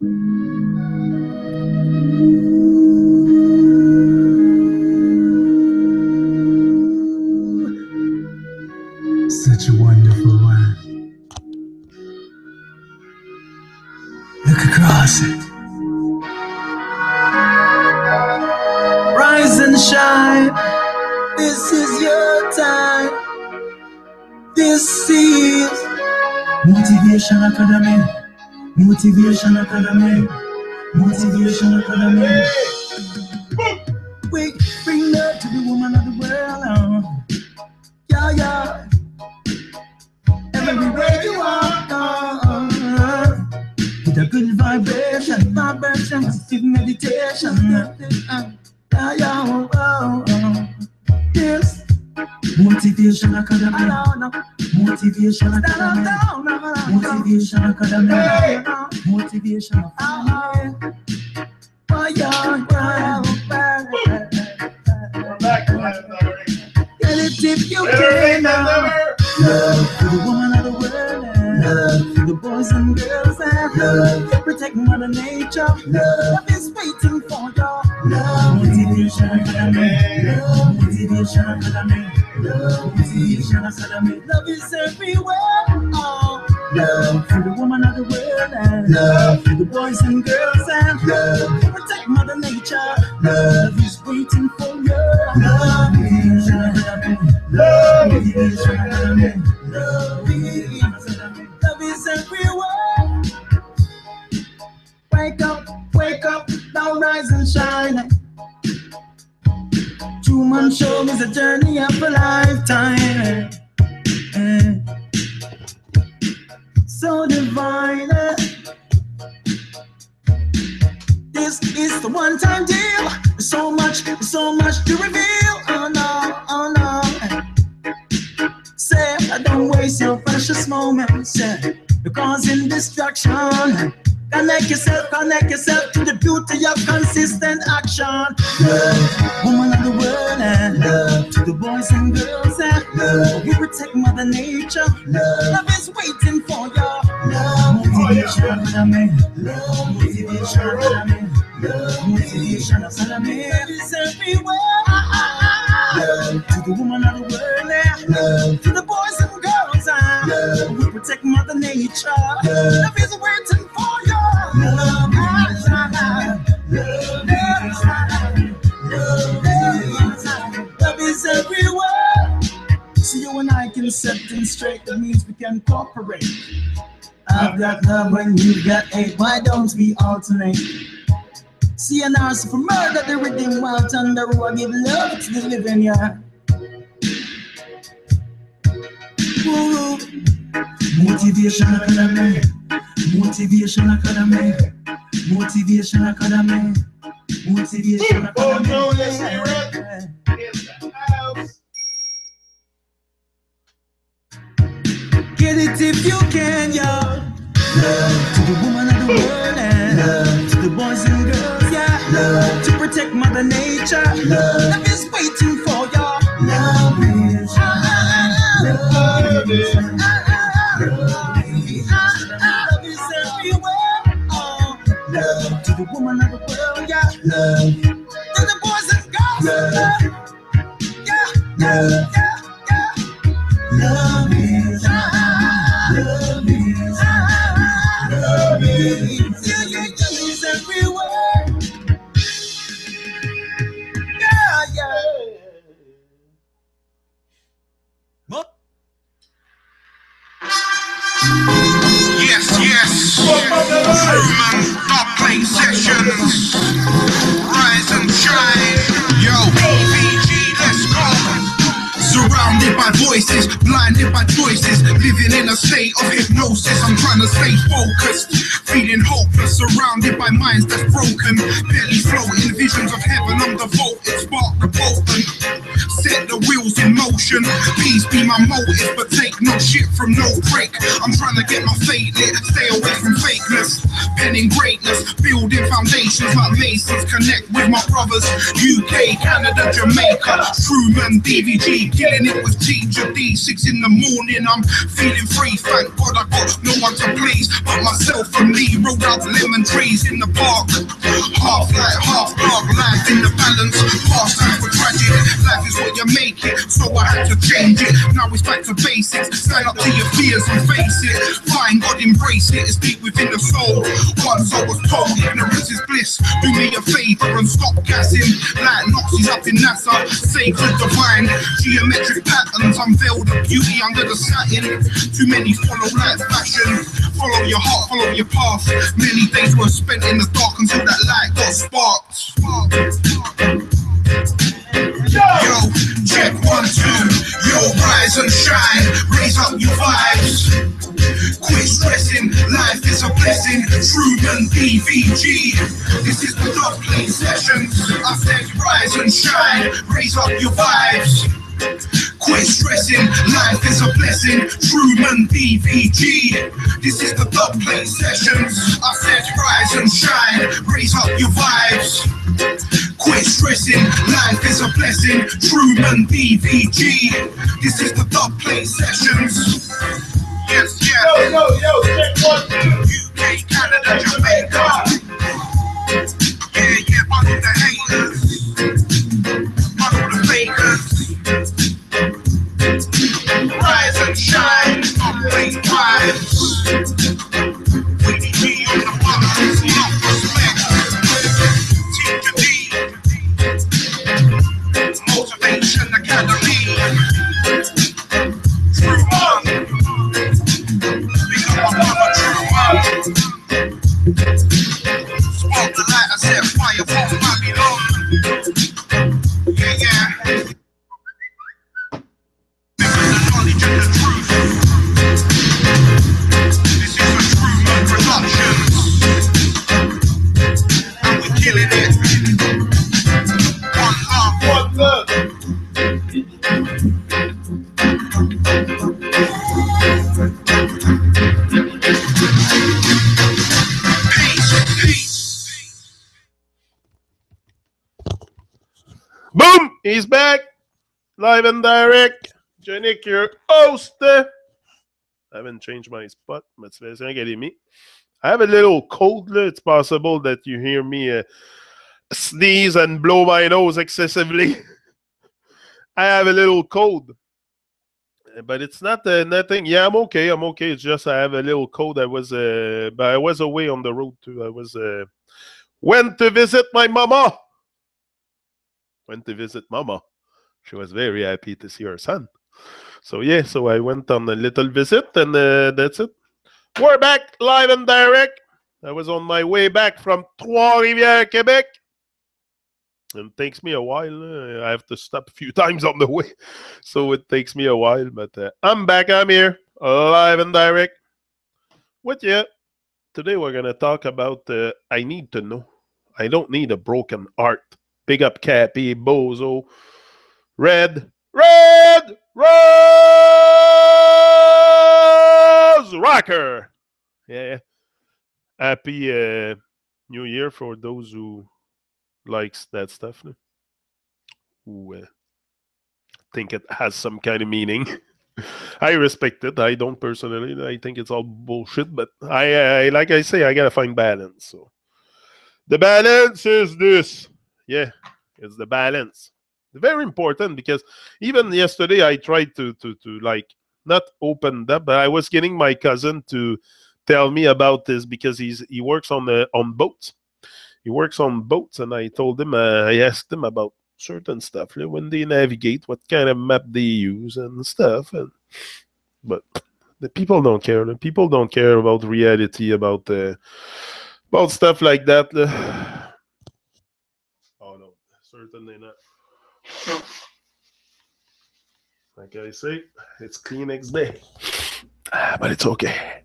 Such a wonderful one. Look across it. Rise and shine. This is your time. This is Motivation Academy. Motivation Academy. Motivation Academy. We bring love to the woman of the world. Yeah, yeah. Everywhere you are, with a good vibration, positive meditation. Yeah, yeah. Yes. Motivation Academy. Motivation Academy. Motivation Academy. Motivation Academy. Get it if you can. Love for the woman of the world. Love for the boys and girls. Love protect Mother Nature. Love is waiting for your love. Motivation Academy. Love Motivation Academy. Love Motivation Academy. Love is everywhere. Oh. Love for the woman of the world. Love for the boys and girls. Love protect Mother Nature. Love is waiting for you. Love Motivation Academy. Love Motivation Academy. Love is everywhere. Wake up, now rise and shine. Truman Show is a journey of a lifetime. So divine. This is the one-time deal. So much to reveal. Oh no. Say, don't waste your precious moments. You're causing destruction. Connect yourself to the beauty of consistent action. Love, woman of the world, love to the boys and girls. Love, we protect Mother Nature. Love is waiting for you. Love, Motivation Academy. Love, Motivation Academy. Love, Motivation Academy. Love is everywhere. Love to the woman of the world. Love to the boys and girls. Love, we protect Mother Nature. Love is waiting for you. Love is everywhere. So you and I can set things straight. That means we can cooperate. I've got love when you've got hate. Why don't we alternate? See an arse for murder, the redeemed while thunder who are giving love to the living, yeah. Woo. Motivation Academy. Motivation Academy. Motivation Academy. Motivation Academy. Oh no, let's hear it in the house. Get it if you can, yo. Love to the woman of the world, and love to the boys and girls, yeah. Love to protect Mother Nature. Love is waiting for y'all. Love is everywhere. Oh, love to the woman of the world, yeah. Love to the boys and girls, love, yeah. Love is everywhere. Yeah. Yes. Truman, Dub Play Sessions. Rise and shine. Yo, PVG, let's go. Surrounded by voices, blinded by choices, living in a state of hypnosis. I'm trying to stay focused, feeling hopeless, surrounded by minds that's broken, barely floating, visions of heaven. I'm devoted, spark the potent, set the wheels in motion. passion. Peace be my motive, but take no shit from no prick. I'm trying to get my fate lit, stay away from fakeness. Penning greatness, building foundations like masons. Connect with my brothers, UK, Canada, Jamaica. Truman, DVG, killing it with Teacher D. 6 in the morning, I'm feeling free. Thank God I got no one to please but myself and me. Rolled up lemon trees in the park. Half light, half dark, life in the balance. Past time for tragic. Life is what you make it, so I had to change it. Now it's back to basics. Stand up to your fears and face it. Find God, embrace it. It's deep within the soul. Once I was told ignorance is bliss. Do me a favor and stop gassing like Nazis up in NASA. Sacred divine, geometric patterns unveil the beauty under the satin. Too many follow like fashion. Follow your heart, follow your path. Many days were spent in the dark until that light got sparked. Yo, check 1, 2. Yo, rise and shine. Raise up your vibes. Quit stressing, life is a blessing. Truman BVG. This is the Dog Play Sessions. I said rise and shine. Raise up your vibes. Quit stressing, life is a blessing. Truman BVG. This is the Dub Play Sessions. I said rise and shine, raise up your vibes. Quit stressing, life is a blessing. Truman BVG. This is the Dub Play Sessions. Yes, yeah. Yo, check 1, 2. UK, Canada, Jamaica. Yeah, follow the haters. Follow the fakers. Rise and shine, uplink vibes. We be on the bottom, love, respect. Teacher D, Motivation Academy. True one, big up my mama, true one. Spark the light, I set fire for Babylon. Yeah. Knowledge and the truth. This is a Truman Productions, and we're killing it. One love. Peace. Boom! He's back, live and direct. Janik, your host. I haven't changed my spot, but c'est getting me. I have a little cold. It's possible that you hear me sneeze and blow my nose excessively. I have a little cold, but it's not nothing. Yeah, I'm okay. It's just I have a little cold. But I was away on the road too. I was went to visit my mama. She was very happy to see her son. So yeah, so I went on a little visit, and that's it. We're back live and direct. I was on my way back from Trois-Rivières, Quebec. And it takes me a while. I have to stop a few times on the way. So it takes me a while. But I'm back. I'm here live and direct with you. Today we're going to talk about I need to know. I don't need a broken heart. Big up Cappy, Bozo, Red Rose Rocker. Yeah. Happy New Year for those who likes that stuff. Who think it has some kind of meaning. I respect it. I don't personally. I think it's all bullshit. But I like I say, I gotta find balance. So the balance is this. Yeah, it's the balance. Very important, because even yesterday I tried to like not open up, but I was getting my cousin to tell me about this, because he works on boats. He works on boats, and I told him, I asked him about certain stuff, when they navigate, what kind of map they use and stuff. But the people don't care. The people don't care about reality, about stuff like that. Oh no, certainly not. Like I say, it's Kleenex day. But it's okay.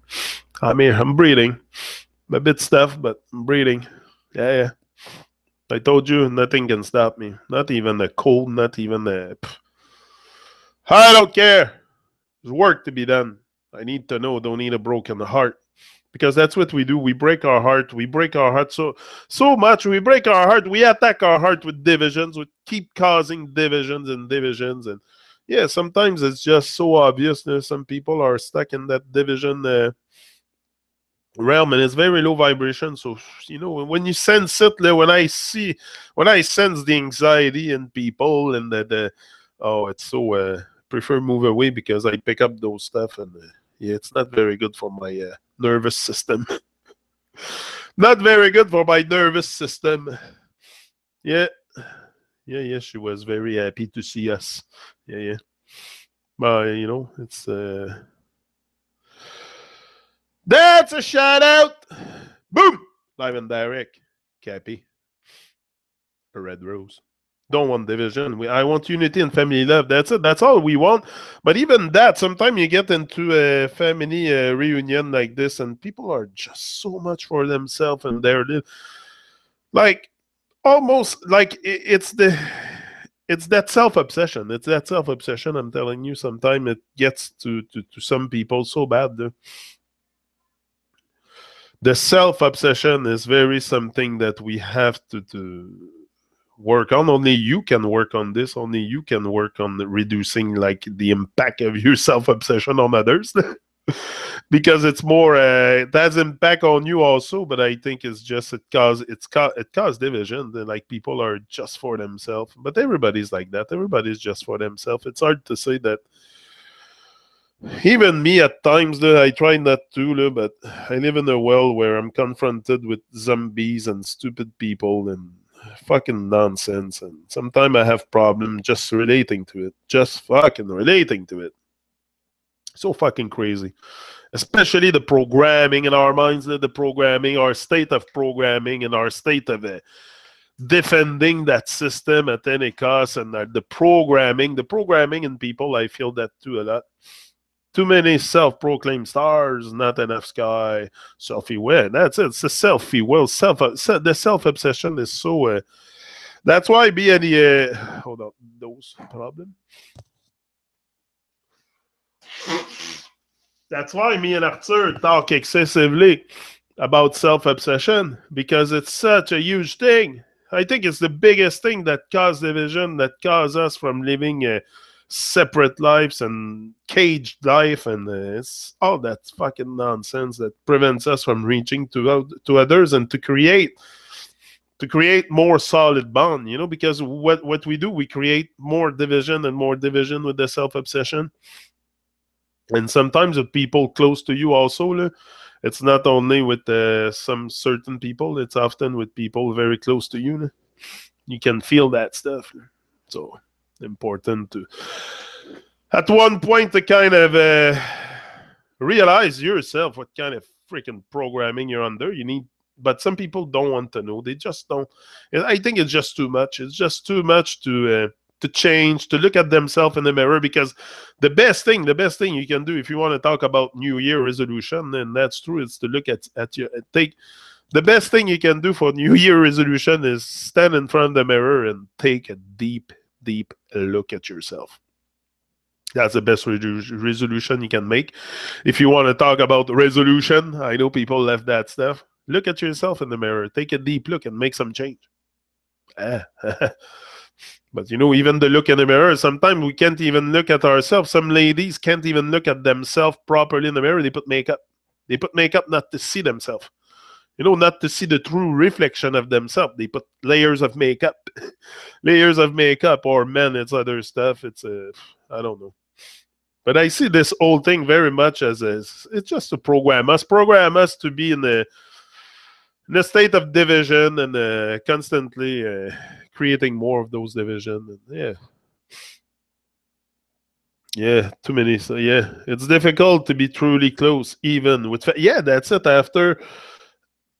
I'm here. I'm breathing. I'm a bit stuffed, but I'm breathing. Yeah. I told you, nothing can stop me. Not even the cold, not even the... I don't care. There's work to be done. I need to know. Don't need a broken heart. Because that's what we do. We break our heart. We break our heart so much. We break our heart. We attack our heart with divisions. We keep causing divisions and divisions. And yeah, sometimes it's just so obvious. Some people are stuck in that division realm, and it's very low vibration. So when you sense it, when I sense the anxiety in people and the oh, it's so prefer move away because I pick up those stuff, and yeah, it's not very good for my nervous system. Not very good for my nervous system. Yeah. Yeah, she was very happy to see us. Yeah. But, it's... That's a shout out! Boom! Live and direct. Cappy. A red rose. Don't want division. I want unity and family love. That's it. That's all we want. But even that, sometimes you get into a family reunion like this, and people are just so much for themselves, and they're like almost like it's that self-obsession. It's that self-obsession. I'm telling you, sometimes it gets to some people so bad. The self-obsession is very something that we have to work on. Only you can work on this. Only you can work on reducing like the impact of your self-obsession on others. Because it's more it has impact on you also, but I think it's just it causes division. Like people are just for themselves, but everybody's like that. Everybody's just for themselves. It's hard to say that. Even me at times, I try not to, but I live in a world where I'm confronted with zombies and stupid people and fucking nonsense, and sometimes I have problems just relating to it. Just fucking relating to it. So fucking crazy. Especially the programming in our minds, the programming, our state of programming, and our state of defending that system at any cost, and the programming in people, I feel that too a lot. Too many self-proclaimed stars, not enough sky, self-aware. That's it. It's the self-will. The self-obsession is so... that's why being hold on, those problem. That's why me and Arthur talk excessively about self-obsession, because it's such a huge thing. I think it's the biggest thing that causes division, that causes us from living separate lives and caged life, and it's all that fucking nonsense that prevents us from reaching to others and to create more solid bond, because what we do, we create more division and more division with the self-obsession. And sometimes with people close to you also, it's not only with some certain people, it's often with people very close to you. You can feel that stuff. So important to, at one point, to kind of realize yourself what kind of freaking programming you're under. You need, but some people don't want to know. They just don't. I think it's just too much. It's just too much to change, to look at themselves in the mirror, because the best thing you can do if you want to talk about New Year resolution, and that's true, is to look at your the best thing you can do for New Year resolution is stand in front of the mirror and take a deep look at yourself. That's the best resolution you can make. If you want to talk about resolution, I know people left that stuff. Look at yourself in the mirror, take a deep look, and make some change. But even the look in the mirror, sometimes we can't even look at ourselves. Some ladies can't even look at themselves properly in the mirror. They put makeup. They put makeup not to see themselves. Not to see the true reflection of themselves. They put layers of makeup. Layers of makeup, or men, it's other stuff. It's I don't know. But I see this whole thing very much as it's just to program us to be in a state of division, and constantly creating more of those divisions. Yeah, too many. So yeah, it's difficult to be truly close, even with. Yeah, that's it.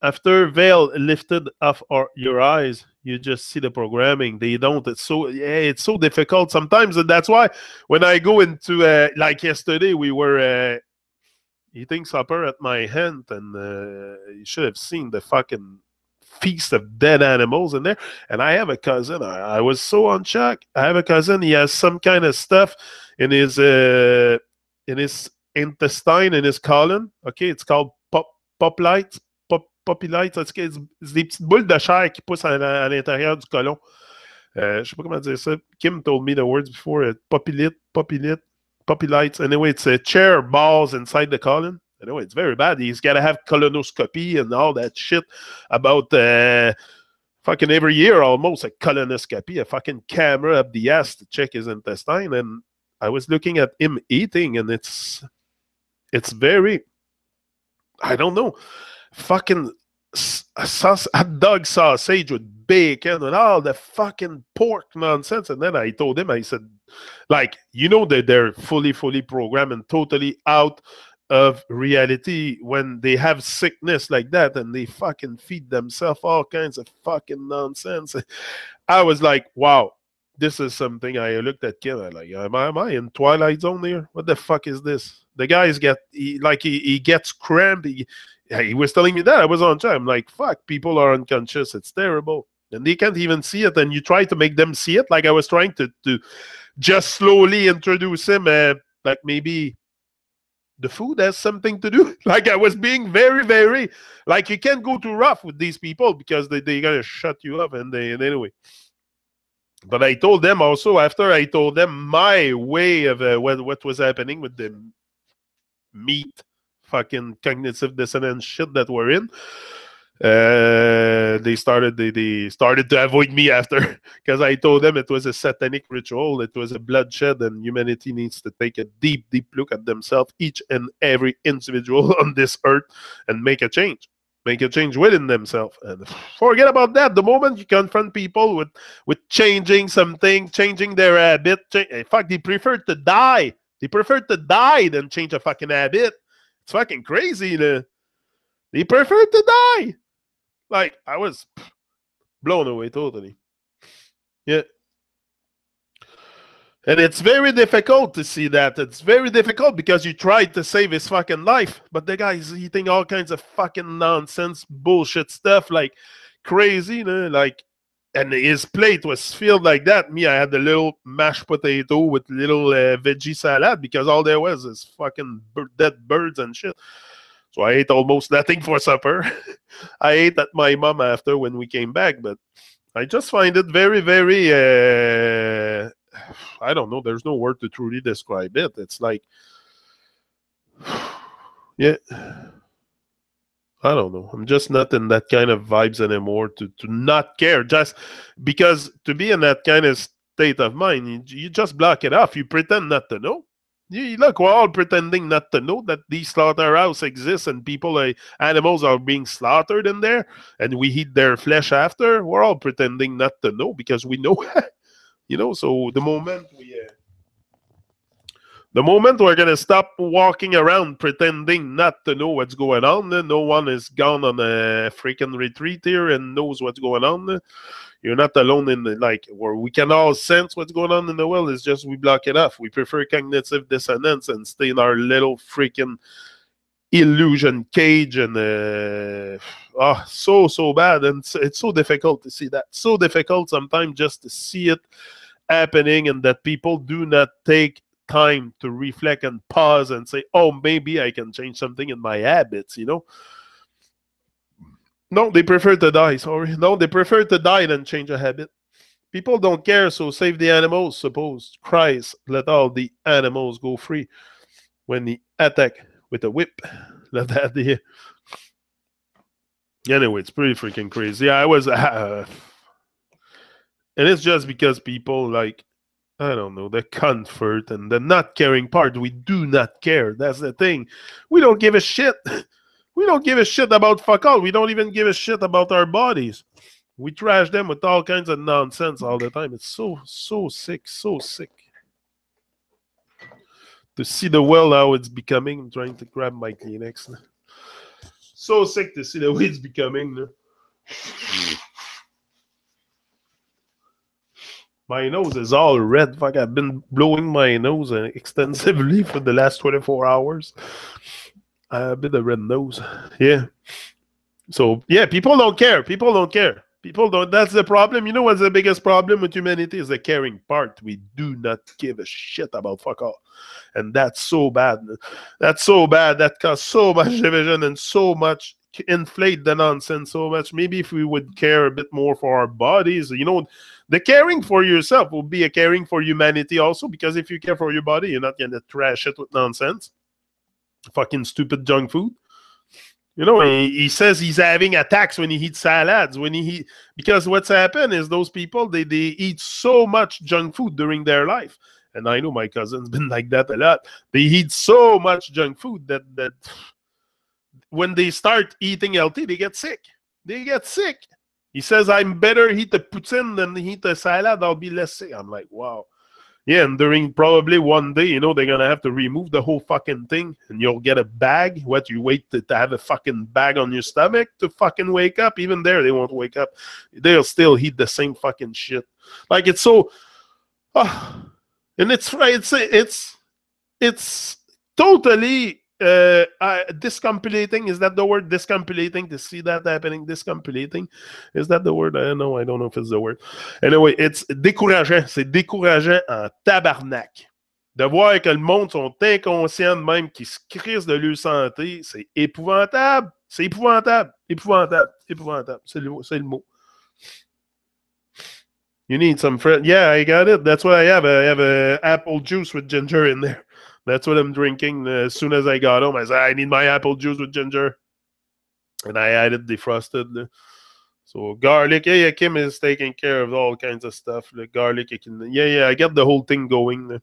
After veil lifted off your eyes, you just see the programming. They don't. It's so difficult sometimes, and that's why when I go into like yesterday, we were eating supper at my hand, and you should have seen the fucking feast of dead animals in there. And I have a cousin. I was so on shock. I have a cousin. He has some kind of stuff in his intestine, in his colon. Okay, it's called poplites. Poplites. C'est des petites boules de chair qui poussent à l'intérieur du côlon. Je sais pas comment dire ça. Kim told me the words before. Poplites. Anyway, it's a chair balls inside the colon. Anyway, it's very bad. He's got to have colonoscopy and all that shit about fucking every year almost, a colonoscopy, a fucking camera up the ass to check his intestine. And I was looking at him eating, and it's very, I don't know, fucking hot dog sausage with bacon and all the fucking pork nonsense. And then I told him, I said, like, you know that they're fully programmed and totally out of reality when they have sickness like that and they fucking feed themselves all kinds of fucking nonsense. I was like, wow, this is something. I looked at Kim, I'm like, am I in Twilight Zone here? What the fuck is this? The guys he gets cramp. He was telling me that. I was on time. I'm like, fuck, people are unconscious. It's terrible. And they can't even see it. And you try to make them see it. Like I was trying to just slowly introduce him, like maybe the food has something to do. Like I was being very, very, like you can't go too rough with these people because they're going to shut you up. And anyway. But I told them also, after I told them my way of what was happening with the meat fucking cognitive dissonance shit that we're in, they started to avoid me after, because I told them it was a satanic ritual, it was a bloodshed, and humanity needs to take a deep look at themselves, each and every individual on this earth, and make a change within themselves. And forget about that. The moment you confront people with changing something, changing their habit, in fact, they prefer to die. They prefer to die than change a fucking habit. It's fucking crazy. They prefer to die. Like, I was blown away totally. Yeah. And it's very difficult to see that. It's very difficult because you tried to save his fucking life, but the guy's eating all kinds of fucking nonsense, bullshit stuff, like crazy, you know? Like, and his plate was filled like that. Me, I had the little mashed potato with little veggie salad because all there was is fucking dead birds and shit. So I ate almost nothing for supper. I ate at my mom after when we came back, but I just find it very, very, I don't know, there's no word to truly describe it. It's like, yeah, I don't know. I'm just not in that kind of vibes anymore to not care. Just because to be in that kind of state of mind, you just block it off. You pretend not to know. Look, we're all pretending not to know that these slaughterhouse exists and animals are being slaughtered in there, and we eat their flesh after. We're all pretending not to know because we know, you know. So the moment we're gonna stop walking around pretending not to know what's going on, no one is gone on a freaking retreat here and knows what's going on. You're not alone in where we can all sense what's going on in the world. It's just we block it off. We prefer cognitive dissonance and stay in our little freaking illusion cage, and so bad. And it's so difficult to see that. So difficult sometimes just to see it happening, and that people do not take time to reflect and pause and say, oh, maybe I can change something in my habits, you know. No, they prefer to die. Sorry. No, they prefer to die than change a habit. People don't care, so save the animals. Suppose Christ let all the animals go free when he attack with a whip. Let that be. Anyway, it's pretty freaking crazy. I was, and it's just because people like, I don't know, the comfort and the not caring part. We do not care. That's the thing. We don't give a shit. We don't give a shit about fuck all. We don't even give a shit about our bodies. We trash them with all kinds of nonsense all the time. It's so sick, so sick. To see the world how it's becoming. I'm trying to grab my Kleenex. So sick to see the way it's becoming. My nose is all red. Fuck, I've been blowing my nose extensively for the last 24 hours. A bit of red nose. Yeah. So yeah, people don't care. People don't care. People don't. That's the problem. You know what's the biggest problem with humanity is the caring part. We do not give a shit about fuck all, and that's so bad. That's so bad. That causes so much division and so much inflate the nonsense so much. Maybe if we would care a bit more for our bodies, you know, the caring for yourself will be a caring for humanity also. Because if you care for your body, you're not gonna trash it with nonsense, fucking stupid junk food. You know, he says he's having attacks when he eats salads. Because what's happened is those people they eat so much junk food during their life, and I know my cousin's been like that a lot. They eat so much junk food that when they start eating healthy, they get sick. They get sick. He says I'm better eat a poutine than eat a salad. I'll be less sick. I'm like, wow. Yeah, and during probably one day, you know, they're going to have to remove the whole fucking thing, and you'll get a bag. What, you wait to have a fucking bag on your stomach to fucking wake up? Even there, they won't wake up. They'll still eat the same fucking shit. Like, it's so... and it's right. It's totally discombobulating. Is that the word? Discombobulating, to see that happening. Discombobulating, is that the word? I don't know if it's the word. Anyway, it's décourageant. C'est décourageant en tabarnak. De voir que le monde sont inconscients de même, qui se crissent de leur santé, c'est épouvantable. C'est épouvantable. Épouvantable. Épouvantable. C'est le mot. You need some friend. Yeah, I got it. That's what I have. I have a apple juice with ginger in there. That's what I'm drinking. As soon as I got home, I said, I need my apple juice with ginger. And I added defrosted. So garlic. Yeah, Kim is taking care of all kinds of stuff. The garlic. I got the whole thing going.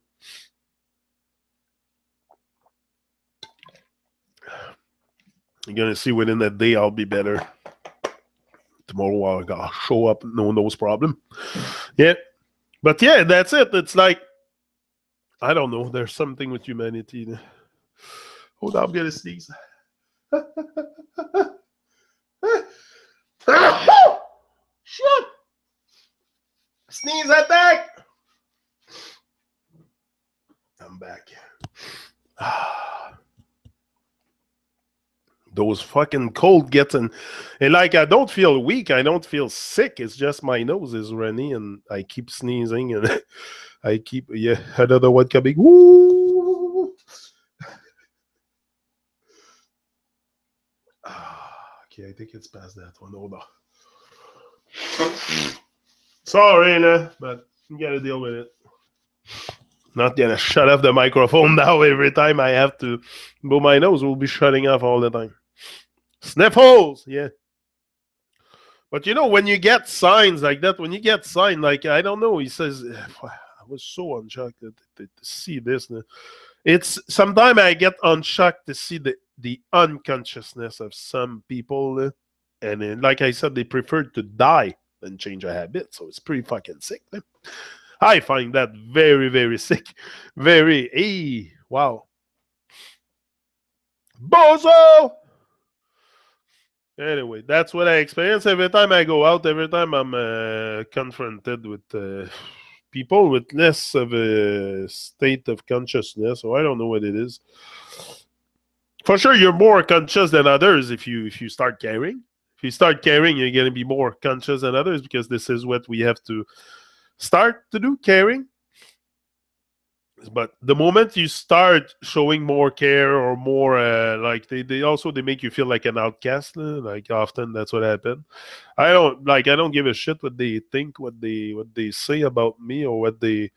You're going to see within a day I'll be better. Tomorrow I'll show up, no nose problem. Yeah. But yeah, that's it. It's like, I don't know. There's something with humanity. Hold on, I'm going to sneeze. Shit! Sneeze attack! I'm back. Those fucking cold gets and like I don't feel weak, I don't feel sick. It's just my nose is runny and I keep sneezing and I keep another one coming. Woo! Okay, I think it's past that one. Hold on. Sorry, but you gotta deal with it. Not gonna shut off the microphone now every time I have to. But my nose will be shutting off all the time. Sniffles, yeah. But you know, when you get signs like that, like, I don't know, he says, I was so unshocked to see this. It's sometimes I get unshocked to see the unconsciousness of some people. And then, like I said, they prefer to die than change a habit. So it's pretty fucking sick. I find that very, very sick. Very, wow. Bozo! Anyway, that's what I experience every time I go out. Every time I'm confronted with people with less of a state of consciousness. So I don't know what it is. For sure, you're more conscious than others if you start caring. If you start caring, you're going to be more conscious than others because this is what we have to start to do, caring. But the moment you start showing more care or more like they make you feel like an outcast, like often that's what happened. I don't give a shit what they think, what they say about me, or what they.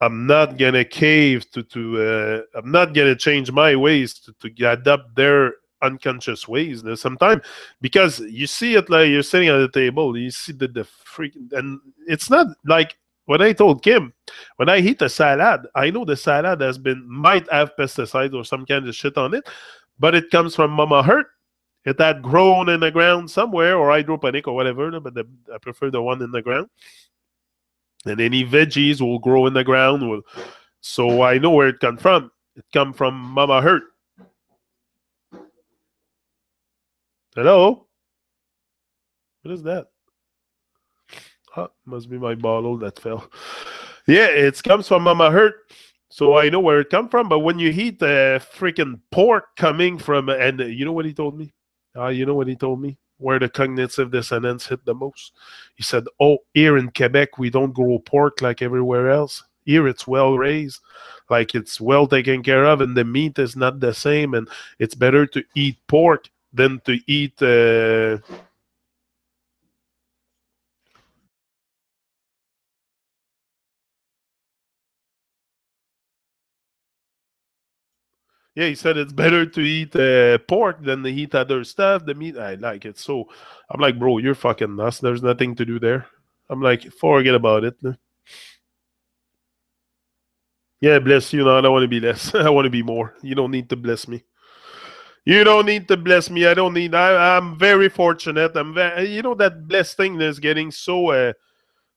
I'm not gonna cave to I'm not gonna change my ways to adapt their unconscious ways. Sometimes because you see it, like you're sitting at the table, you see the freaking, and it's not like what I told Kim. When I eat a salad, I know the salad might have pesticides or some kind of shit on it, but it comes from Mama Earth. It had grown in the ground somewhere, or hydroponic or whatever, but I prefer the one in the ground. And any veggies will grow in the ground. So I know where it comes from. It comes from Mama Earth. Hello? What is that? Must be my bottle that fell. Yeah, it comes from Mama Earth. So I know where it comes from. But when you eat freaking pork coming from, and you know what he told me? You know what he told me? Where the cognitive dissonance hit the most. He said, "Oh, here in Quebec, we don't grow pork like everywhere else. Here, it's well raised, like it's well taken care of, and the meat is not the same. And it's better to eat pork than to eat." Yeah, he said it's better to eat pork than to eat other stuff. The meat, I like it. So I'm like, bro, you're fucking nuts. There's nothing to do there. I'm like, forget about it. Yeah, bless you. No, I don't want to be less. I want to be more. You don't need to bless me. You don't need to bless me. I don't need. I'm very fortunate. You know that blessed thing is getting so.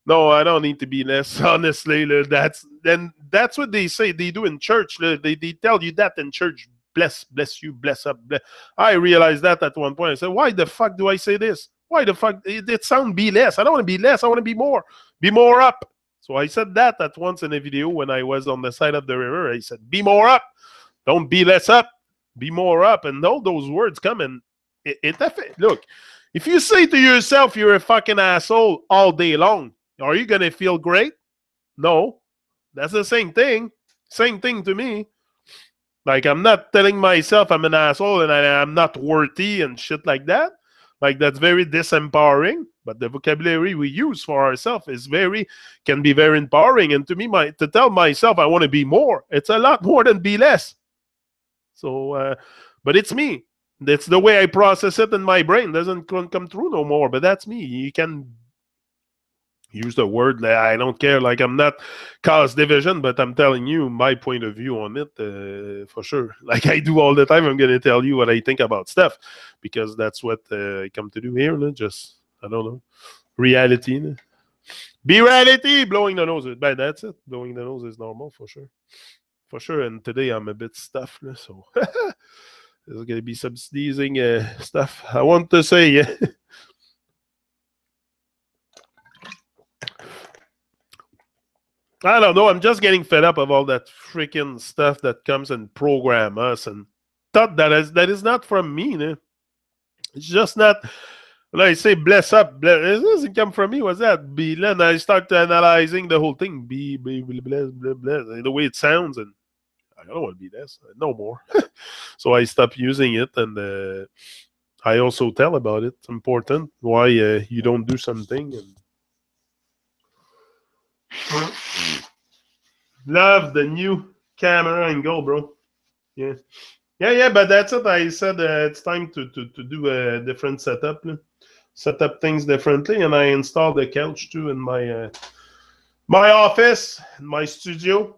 No, I don't need to be less. Honestly, that's what they say. They do in church. They tell you that in church. Bless you, bless up. Bless. I realized that at one point. I said, why the fuck do I say this? Why the fuck? It sounds be less. I don't want to be less. I want to be more. Be more up. So I said that at once in a video when I was on the side of the river. I said, be more up. Don't be less up. Be more up. And all those words come and look, if you say to yourself you're a fucking asshole all day long, are you going to feel great? No. That's the same thing. Same thing to me. Like, I'm not telling myself I'm an asshole and I'm not worthy and shit like that. Like, that's very disempowering. But the vocabulary we use for ourselves can be very empowering. And to me, to tell myself I want to be more, it's a lot more than be less. So, but it's me. That's the way I process it in my brain. It doesn't come through no more. But that's me. You can use the word. I don't care. Like, I'm not cause division, but I'm telling you my point of view on it for sure. Like I do all the time. I'm going to tell you what I think about stuff because that's what I come to do here. Just, I don't know, reality. Be reality. Blowing the nose. But that's it. Blowing the nose is normal for sure. For sure. And today I'm a bit stuffed. So there's going to be some sneezing stuff. I want to say, I don't know. I'm just getting fed up of all that freaking stuff that comes and program us and thought that is not from me. It's just not. When I say bless up, it doesn't come from me. What's that? Be then I start analyzing the whole thing. Be bless, bless, bless. The way it sounds, and I don't want to be this no more. So I stopped using it, and I also tell about it. It's important why you don't do something. And love the new camera angle, bro. Yeah. Yeah, but that's it. I said it's time to do a different setup. Set up things differently, and I installed the couch too in my office, in my studio.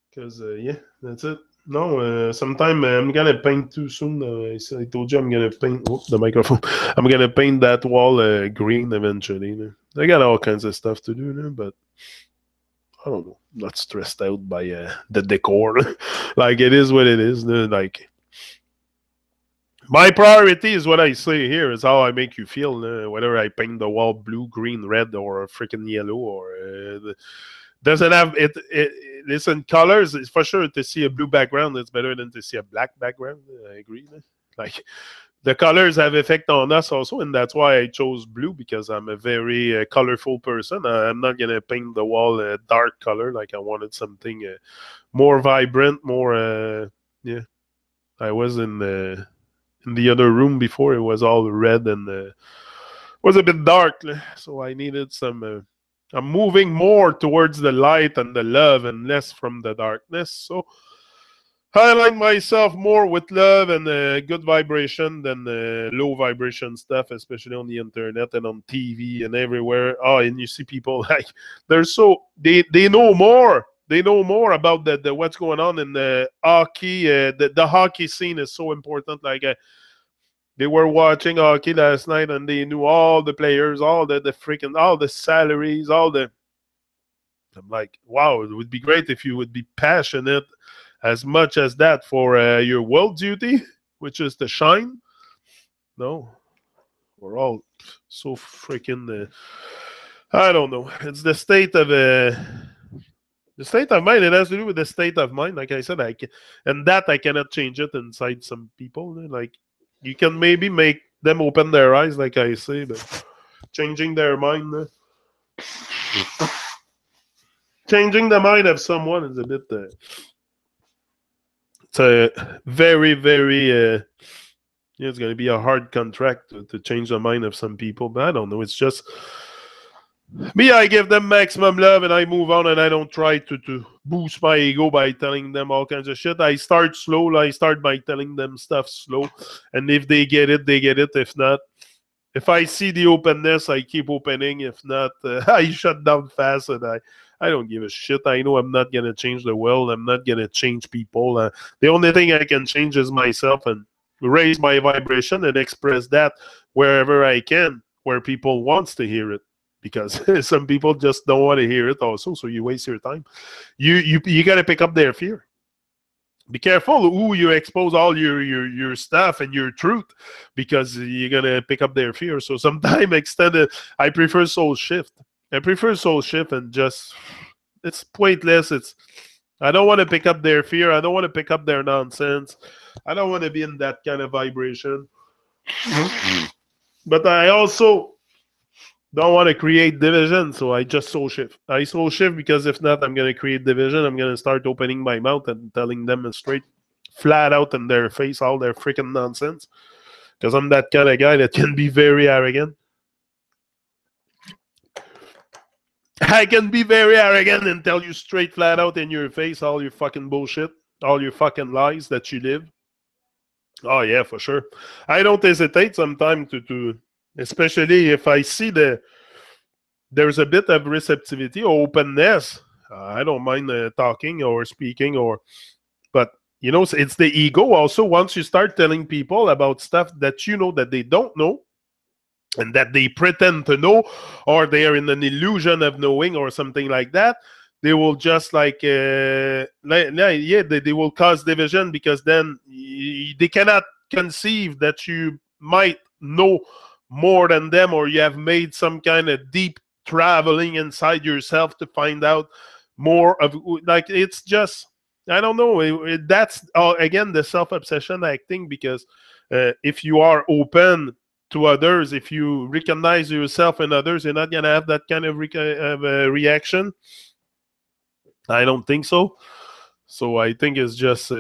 Because, yeah, that's it. No, sometime I'm going to paint too soon. I told you I'm going to paint the microphone. I'm going to paint that wall green eventually. I got all kinds of stuff to do, but I don't know. I'm not stressed out by the decor. Like, it is what it is. Like, my priority is what I say here is how I make you feel. Whether I paint the wall blue, green, red, or freaking yellow, or doesn't have it. Listen, colors is for sure. To see a blue background, it's better than to see a black background. I agree. Like the colors have effect on us also, and that's why I chose blue because I'm a very colorful person. I'm not gonna paint the wall a dark color. Like I wanted something more vibrant, more. Yeah, I was in the other room before. It was all red and was a bit dark, so I needed some. I'm moving more towards the light and the love and less from the darkness. So I align myself more with love and good vibration than low vibration stuff, especially on the internet and on TV and everywhere. Oh, and you see people like they're so they know more. They know more about the what's going on in the hockey. The hockey scene is so important. Like they were watching hockey last night and they knew all the players, all the freaking all the salaries, all the. I'm like, wow, it would be great if you would be passionate as much as that for your world duty, which is to shine. No, we're all so freaking. I don't know. It's the state of mind. It has to do with the state of mind. Like I said, and that I cannot change it inside some people. Like You can maybe make them open their eyes, like I say, but changing their mind. Changing the mind of someone is a bit. It's a very, very. It's going to be a hard contract to change the mind of some people, but I don't know. It's just me. I give them maximum love, and I move on, and I don't try to boost my ego by telling them all kinds of shit. I start slow. I start by telling them stuff slow, and if they get it, they get it. If not, if I see the openness, I keep opening. If not, I shut down fast, and I don't give a shit. I know I'm not gonna change the world. I'm not gonna change people. The only thing I can change is myself and raise my vibration and express that wherever I can, where people wants to hear it. Because some people just don't want to hear it also, so you waste your time. You gotta pick up their fear. Be careful who you expose all your stuff and your truth, because you're gonna pick up their fear. So sometime extended, I prefer soul shift. I prefer soul shift, and just it's pointless. I don't want to pick up their fear. I don't want to pick up their nonsense. I don't want to be in that kind of vibration. But I also don't want to create division, so I just soul shift. I soul shift because if not, I'm going to create division. I'm going to start opening my mouth and telling them straight, flat out in their face, all their freaking nonsense. Because I'm that kind of guy that can be very arrogant. I can be very arrogant and tell you straight, flat out in your face all your fucking bullshit, all your fucking lies that you live. Oh, yeah, for sure. I don't hesitate sometimes to especially if I see there's a bit of receptivity or openness. I don't mind talking or speaking, but you know, it's the ego also. Once you start telling people about stuff that you know that they don't know and that they pretend to know, or they are in an illusion of knowing or something like that, they will just they will cause division, because then they cannot conceive that you might know more than them, or you have made some kind of deep traveling inside yourself to find out more of, like, it's just, I don't know. That's again the self-obsession acting, because if you are open to others, if you recognize yourself in others, you're not gonna have that kind of reaction. I don't think so. So I think it's just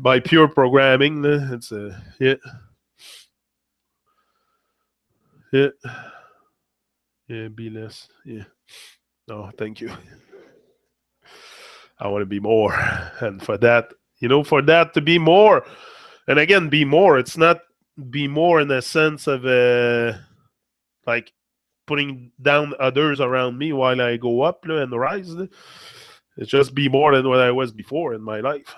by pure programming. It's yeah. Be less. Yeah. No, thank you. I want to be more, and for that, for that to be more, and again, be more. It's not be more in a sense of like putting down others around me while I go up and rise. It's just be more than what I was before in my life.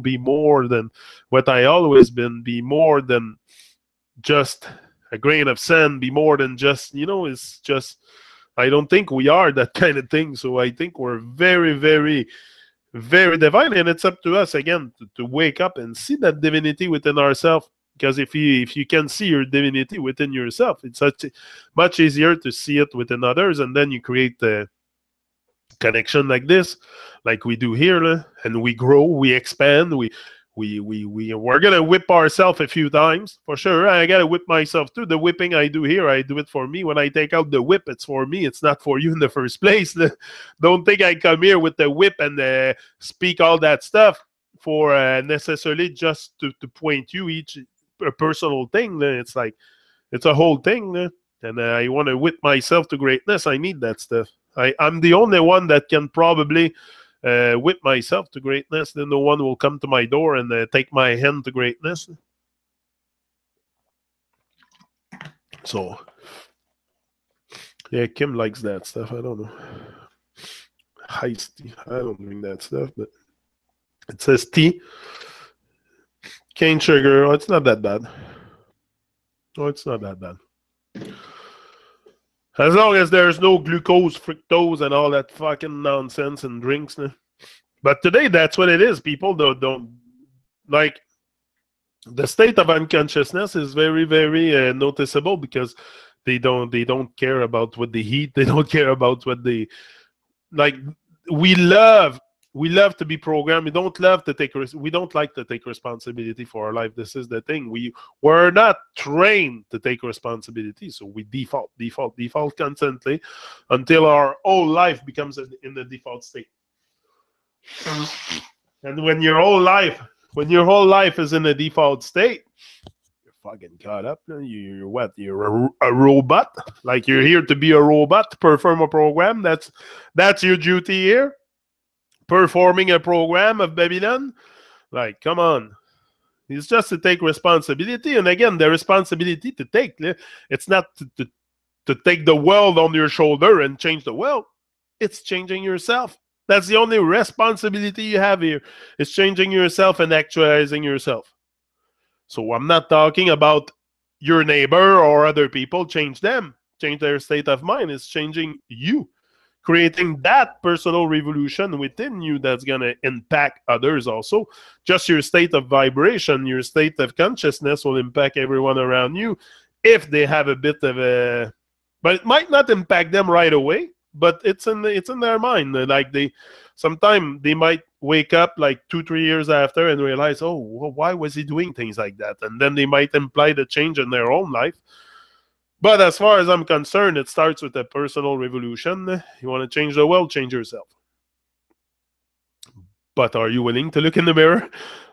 Be more than what I always been. Be more than just a grain of sand. Be more than just, it's just, I don't think we are that kind of thing. So I think we're very, very, very divine. And it's up to us, again, to wake up and see that divinity within ourselves. Because if you can see your divinity within yourself, it's much easier to see it within others. And then you create the connection like this, like we do here, and we grow, we expand, we're gonna whip ourselves a few times for sure. I gotta whip myself too. The whipping I do here, I do it for me. When I take out the whip, it's for me. It's not for you in the first place. Don't think I come here with the whip and speak all that stuff for necessarily just to point you each a personal thing. It's like it's a whole thing, and I want to whip myself to greatness. I need that stuff. I'm the only one that can probably whip myself to greatness. Then no one will come to my door and take my hand to greatness. So, yeah, Kim likes that stuff. I don't know. Heisty. I don't drink that stuff, but it says tea. Cane sugar. Oh, it's not that bad. Oh, it's not that bad. As long as there's no glucose, fructose, and all that fucking nonsense in drinks. But today, that's what it is. People don't like, the state of unconsciousness is very, very noticeable, because they don't care about what they eat. They don't care about what they like. We love we love to be programmed. We don't like to take responsibility for our life. This is the thing. We're not trained to take responsibility, so we default constantly until our whole life becomes in the default state. And when your whole life is in a default state, you're fucking caught up. You're what? You're a robot. Like you're here to be a robot, to perform a program. That's your duty here. Performing a program of Babylon. Like, come on. It's just to take responsibility. And again, the responsibility to take, it's not to take the world on your shoulder and change the world. It's changing yourself. That's the only responsibility you have here. It's changing yourself and actualizing yourself. So I'm not talking about your neighbor or other people. Change them. Change their state of mind. It's changing you. Creating that personal revolution within you that's going to impact others also. Just your state of vibration, your state of consciousness will impact everyone around you if they have a bit of a... But it might not impact them right away, but it's in their mind. Like sometimes they might wake up like 2-3 years after and realize, oh, well, why was he doing things like that? And then they might imply the change in their own life. But as far as I'm concerned, it starts with a personal revolution. You want to change the world, change yourself. But are you willing to look in the mirror?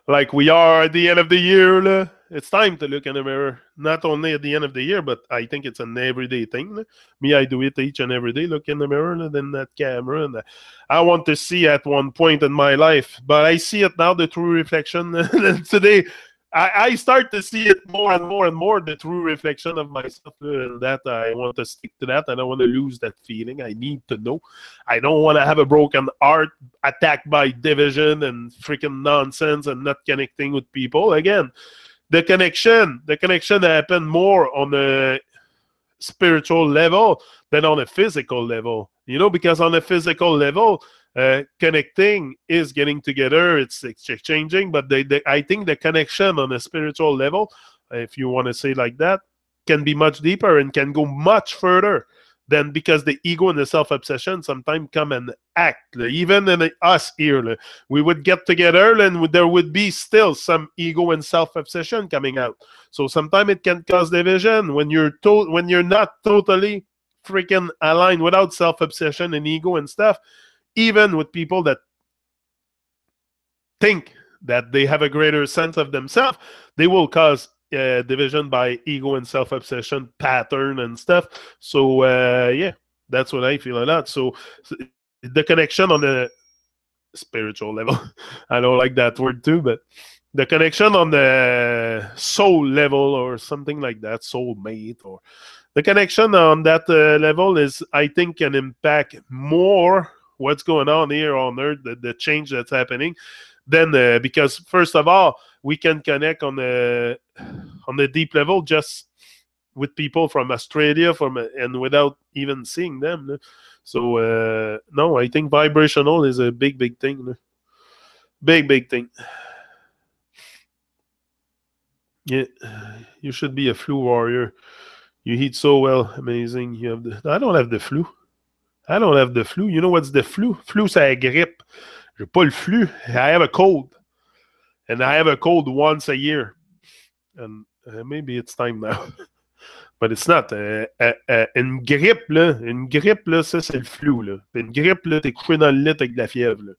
Like we are at the end of the year. It's time to look in the mirror. Not only at the end of the year, but I think it's an everyday thing. Me, I do it each and every day. Look in the mirror, then that camera. And I want to see at one point in my life. But I see it now, the true reflection. Today, I start to see it more and more and more, the true reflection of myself. And that I want to stick to that. I don't want to lose that feeling. I need to know. I don't want to have a broken heart, attacked by division and freaking nonsense and not connecting with people. Again, the connection happened more on a spiritual level than on a physical level. You know, because on a physical level, connecting is getting together, it's exchanging, but I think the connection on a spiritual level, if you want to say like that, can be much deeper and can go much further than, because the ego and the self-obsession sometimes come and act. Even in us here, we would get together and there would be still some ego and self-obsession coming out. So sometimes it can cause division when you're not totally freaking aligned, without self-obsession and ego and stuff. Even with people that think that they have a greater sense of themselves, they will cause division by ego and self-obsession pattern and stuff. So, yeah, that's what I feel a lot. So, the connection on the spiritual level, I don't like that word too, but the connection on the soul level or something like that, soulmate, or the connection on that level is, I think, can impact more what's going on here on Earth, the change that's happening, then because first of all, we can connect on the deep level just with people from Australia, and without even seeing them. So no, I think vibrational is a big thing. Big thing. Yeah, you should be a flu warrior. You eat so well, amazing. I don't have the flu. I don't have the flu. You know what's the flu? Flu, c'est la grippe. J'ai pas le flu. I have a cold. And I have a cold once a year. And maybe it's time now. But it's not. Une grippe, là, ça, c'est le flu, là. Une grippe, là, t'es couché dans le lit avec de la fièvre, là.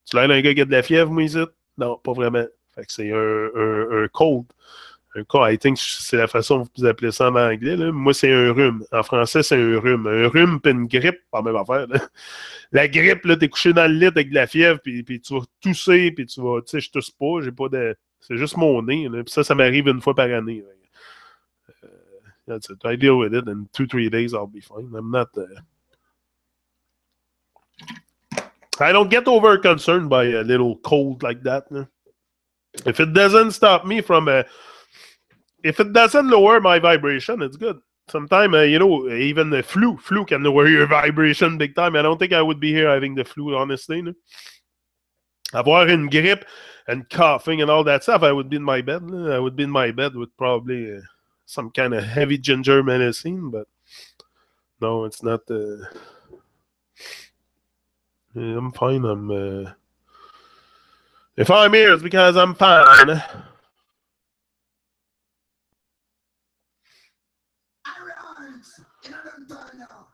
Tu l'as un gars qui a de la fièvre, moi, ici? Non, pas vraiment. Fait que c'est un cold. Un cas, I think c'est la façon dont vous appelez ça en anglais. Là. Moi, c'est un rhume. En français, c'est un rhume. Un rhume puis une grippe, pas la même affaire. Là. La grippe, là, t'es couché dans le lit avec de la fièvre, puis tu vas tousser, puis tu vas... Tu sais, je tousse pas, j'ai pas de... C'est juste mon nez. Là. Puis ça m'arrive une fois par année. That's it. I deal with it. In 2-3 days, I'll be fine. I'm not... I don't get over concerned by a little cold like that. Là. If it doesn't stop me from... if it doesn't lower my vibration, it's good. Sometimes, even the flu can lower your vibration big time. I don't think I would be here having the flu, honestly. No? Avoir une grippe and coughing and all that stuff, I would be in my bed. I would be in my bed with probably some kind of heavy ginger medicine, but no, it's not. I'm fine. If I'm here, it's because I'm fine.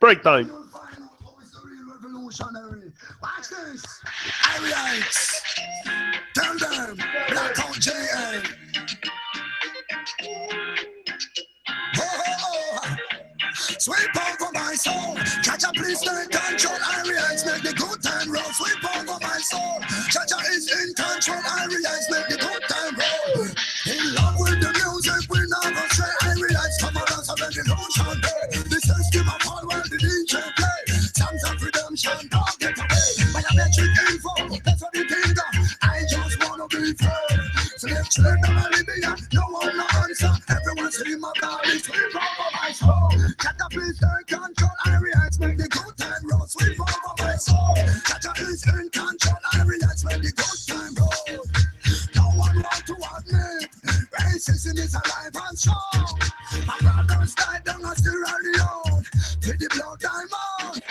Break time. Watch this. Arians. Tell them. Blackout JA. Sweep over my soul. Chacha, please take control. Arians make the good time roll. Sweep over my soul. Chacha is in control. Arians make the good time roll. In love with the music, we never say Arians come on us and revolution day. The system of all while the DJ play. Songs of redemption, don't get away. Biometric info, that's what you think of. I just wanna be fair. So let's trade them a Libya. No one no answer. Everyone scream my body. Sweep over my soul. Chacha, please take control. Arians make the good time roll. Sweep over my soul. Chacha is in control. Arians make the good time roll. No one want to admit racism is alive and strong. My brothers died down as the Leone. To the blood diamond.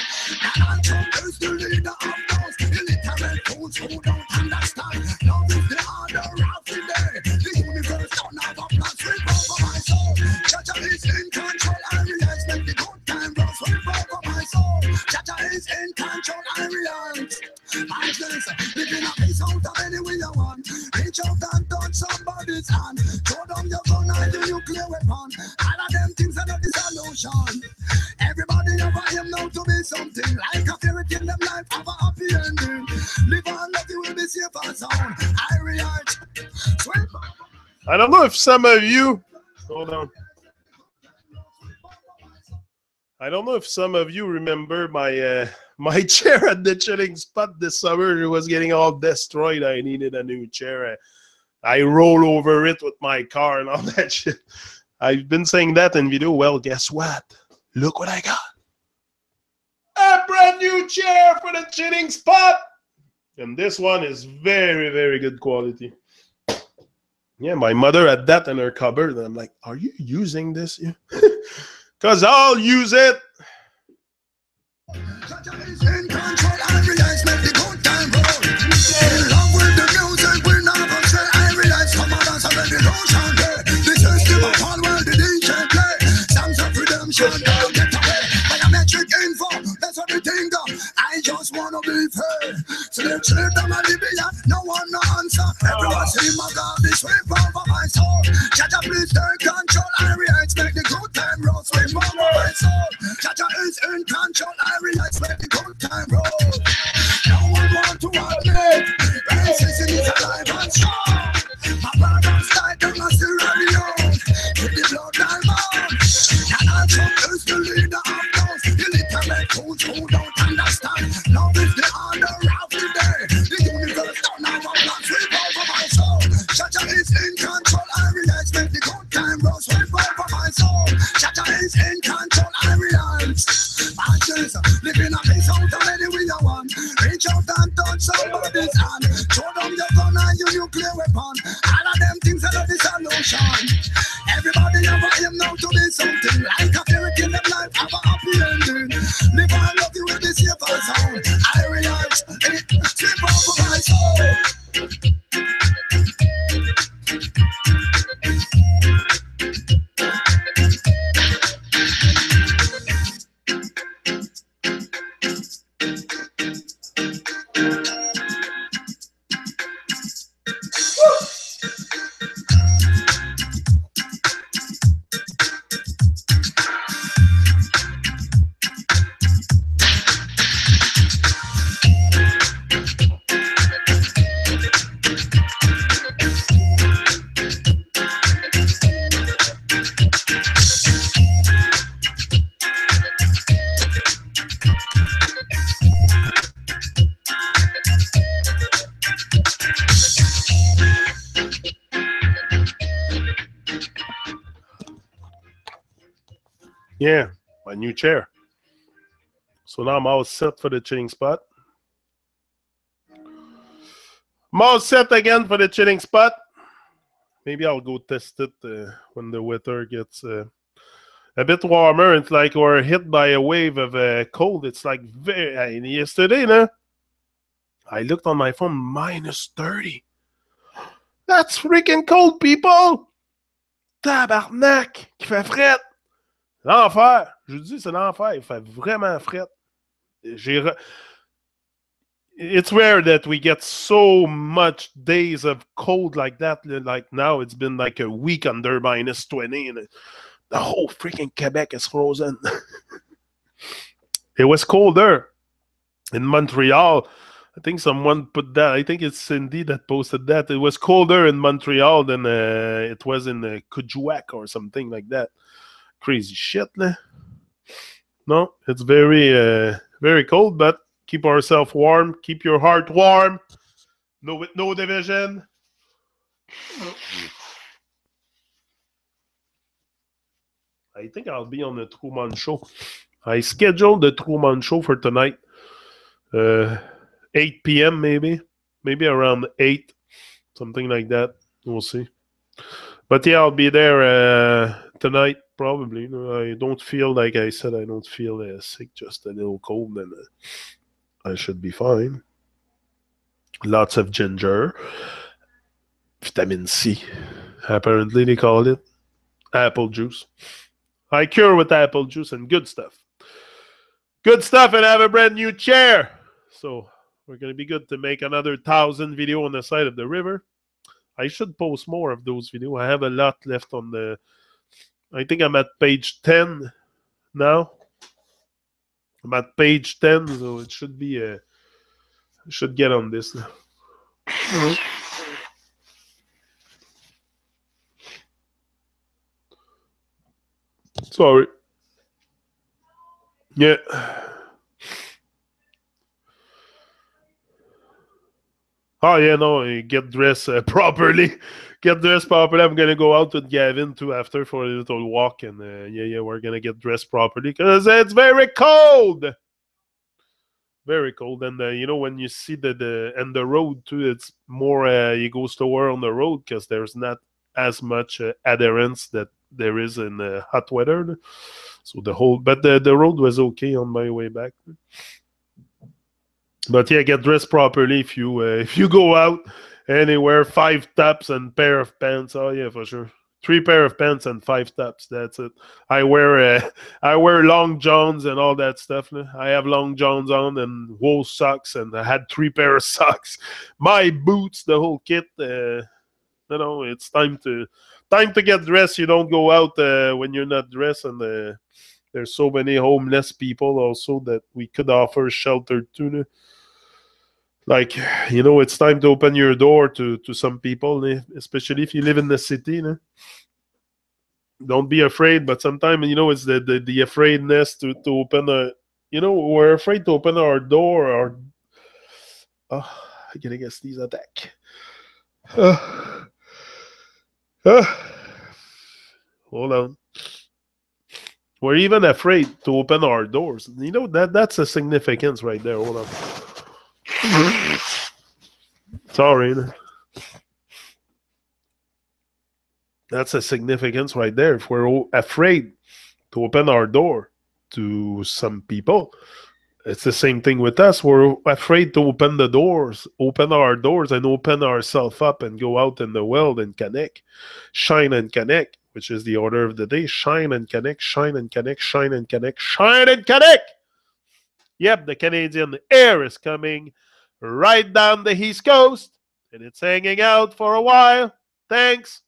And Trump is the leader of those illiterate fools who don't understand. Love is the order of the day. The universe don't have a plan. Sweep over my soul. Chacha is in control. Arians make the good time roll. Sweep over my soul. Chacha is in control. Arians. Business, living a piece out of any way you want. Reach out and touch somebody's hand. Throw down your gun and your nuclear weapon. All of them things are not the solution. Everybody over him now to be something. Like a fairy tale, them life have a happy ending. Live on that you will be safe and sound. I react. I don't know if some of you... Hold on. I don't know if some of you remember my my chair at the chilling spot this summer. It was getting all destroyed. I needed a new chair. I roll over it with my car and all that shit. I've been saying that in video. Well, guess what? Look what I got. A brand new chair for the chilling spot. And this one is very, very good quality. Yeah, my mother had that in her cupboard. And I'm like, are you using this? Because I'll use it. Chacha is in control. Arians make the good time roll. In love with the music, we never say Arians come on us and revolution day. The system of all world the DJ play. Songs of redemption, don't get away. Biometric info, that's what we think of. I just wanna be fair. So let's trade them a Libya. No one no answer. Everyone see my God, this sweep over my soul. Chacha, please take control. Arians make the good time roll. Sweep over my soul. Chacha is in control. Arians make the good time roll. No one want to admit racism is alive and strong. My brothers died down as the Leone. With the blood diamond. And Trump is the leader of those illiterate fools who don't understand. Love is the order of the day. The universe don't have a plan. Sweep over my soul. Chacha is in control. Arians make the good time roll. Sweep over my soul. Chacha is in control. Arians. Matches, living a piece out of any way you want. Reach out and touch somebody's hand. Throw down your gun and your nuclear weapon. All of them things are not the solution. Everybody over him now to be something. Like a fairy tale, them life have a happy ending. Live and love you with the safer sound. I realize it, slip over my soul. Yeah, my new chair. So now I'm all set for the chilling spot. I'm all set again for the chilling spot. Maybe I'll go test it when the weather gets a bit warmer. It's like we're hit by a wave of cold. It's like yesterday, no? I looked on my phone, -30. That's freaking cold, people! Tabarnak! Qui fait fret! L'enfer! Je vous dis, c'est l'enfer. Il fait vraiment fret. It's rare that we get so much days of cold like that. Like now, it's been like a week under -20, and the whole freaking Quebec is frozen. It was colder in Montreal. I think someone put that. I think it's Cindy that posted that. It was colder in Montreal than it was in Kuujjuaq or something like that. Crazy shit, né? No, it's very cold, but keep ourselves warm. Keep your heart warm. No, with no division. I think I'll be on the Truman Show. I scheduled the Truman Show for tonight. 8 p.m. maybe around 8, something like that. We'll see. But yeah, I'll be there tonight probably. I don't feel, like I said, I don't feel sick, just a little cold, and I should be fine. Lots of ginger, vitamin C, apparently they call it, apple juice. I cure with apple juice and good stuff. Good stuff, and I have a brand new chair. So we're going to be good to make another 1,000 video on the side of the river. I should post more of those videos. I have a lot left on the... I think I'm at page 10 now. I'm at page 10, so it should be... I should get on this now. Sorry. Yeah. Oh, yeah, no, get dressed properly. Get dressed properly. I'm going to go out with Gavin, too, after for a little walk. And, yeah, we're going to get dressed properly because it's very cold. Very cold. And, when you see and the road, too, it's more, you go slower on the road because there's not as much adherence that there is in hot weather. So but the road was okay on my way back. But yeah, get dressed properly if you go out anywhere. 5 tops and pair of pants. Oh yeah, for sure. 3 pair of pants and 5 tops. That's it. I wear long johns and all that stuff. I have long johns on and wool socks, and I had 3 pair of socks. My boots, the whole kit. It's time to get dressed. You don't go out when you're not dressed, and there's so many homeless people also that we could offer shelter to. Like, it's time to open your door to some people, especially if you live in the city. Don't be afraid, but sometimes, it's the afraidness to open we're afraid to open our door. I'm getting a sneeze attack. Hold on. We're even afraid to open our doors. That's a significance right there. Hold on. Sorry. That's a significance right there. If we're afraid to open our door to some people, it's the same thing with us. We're afraid to open our doors, and open ourselves up and go out in the world and connect. Shine and connect, which is the order of the day. Shine and connect, shine and connect, shine and connect, shine and connect. Yep, the Canadian air is coming right down the East Coast, and it's hanging out for a while. Thanks.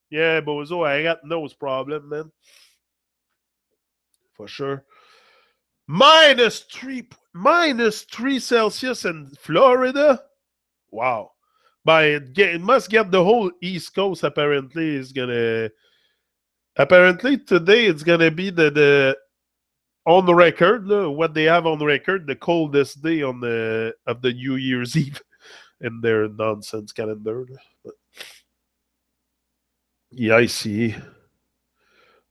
Yeah, Bozo, I got nose problem, man. For sure. -3 Celsius in Florida. Wow. But it must get the whole East Coast. Apparently today it's gonna be the on the record, what they have on the record, the coldest day of the New Year's Eve in their nonsense calendar. But yeah, I see.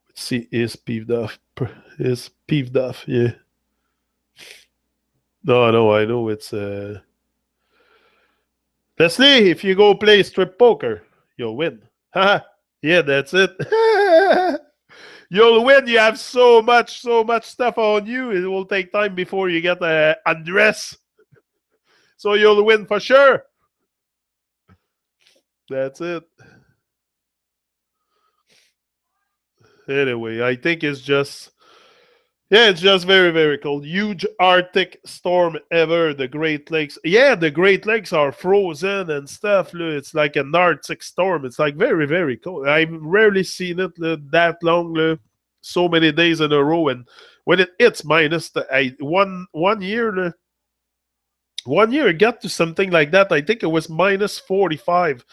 Let's see, is peeved off. Yeah. No, I know it's Leslie, if you go play strip poker, you'll win. Haha. Yeah, that's it. You'll win. You have so much stuff on you. It will take time before you get undressed. So you'll win for sure. That's it. Anyway, I think it's just it's just very, very cold. Huge Arctic storm ever. The Great Lakes. Yeah, the Great Lakes are frozen and stuff. It's like an Arctic storm. It's like very, very cold. I've rarely seen it that long, so many days in a row. And when it hits minus, one year, 1 year it got to something like that. I think it was minus 45.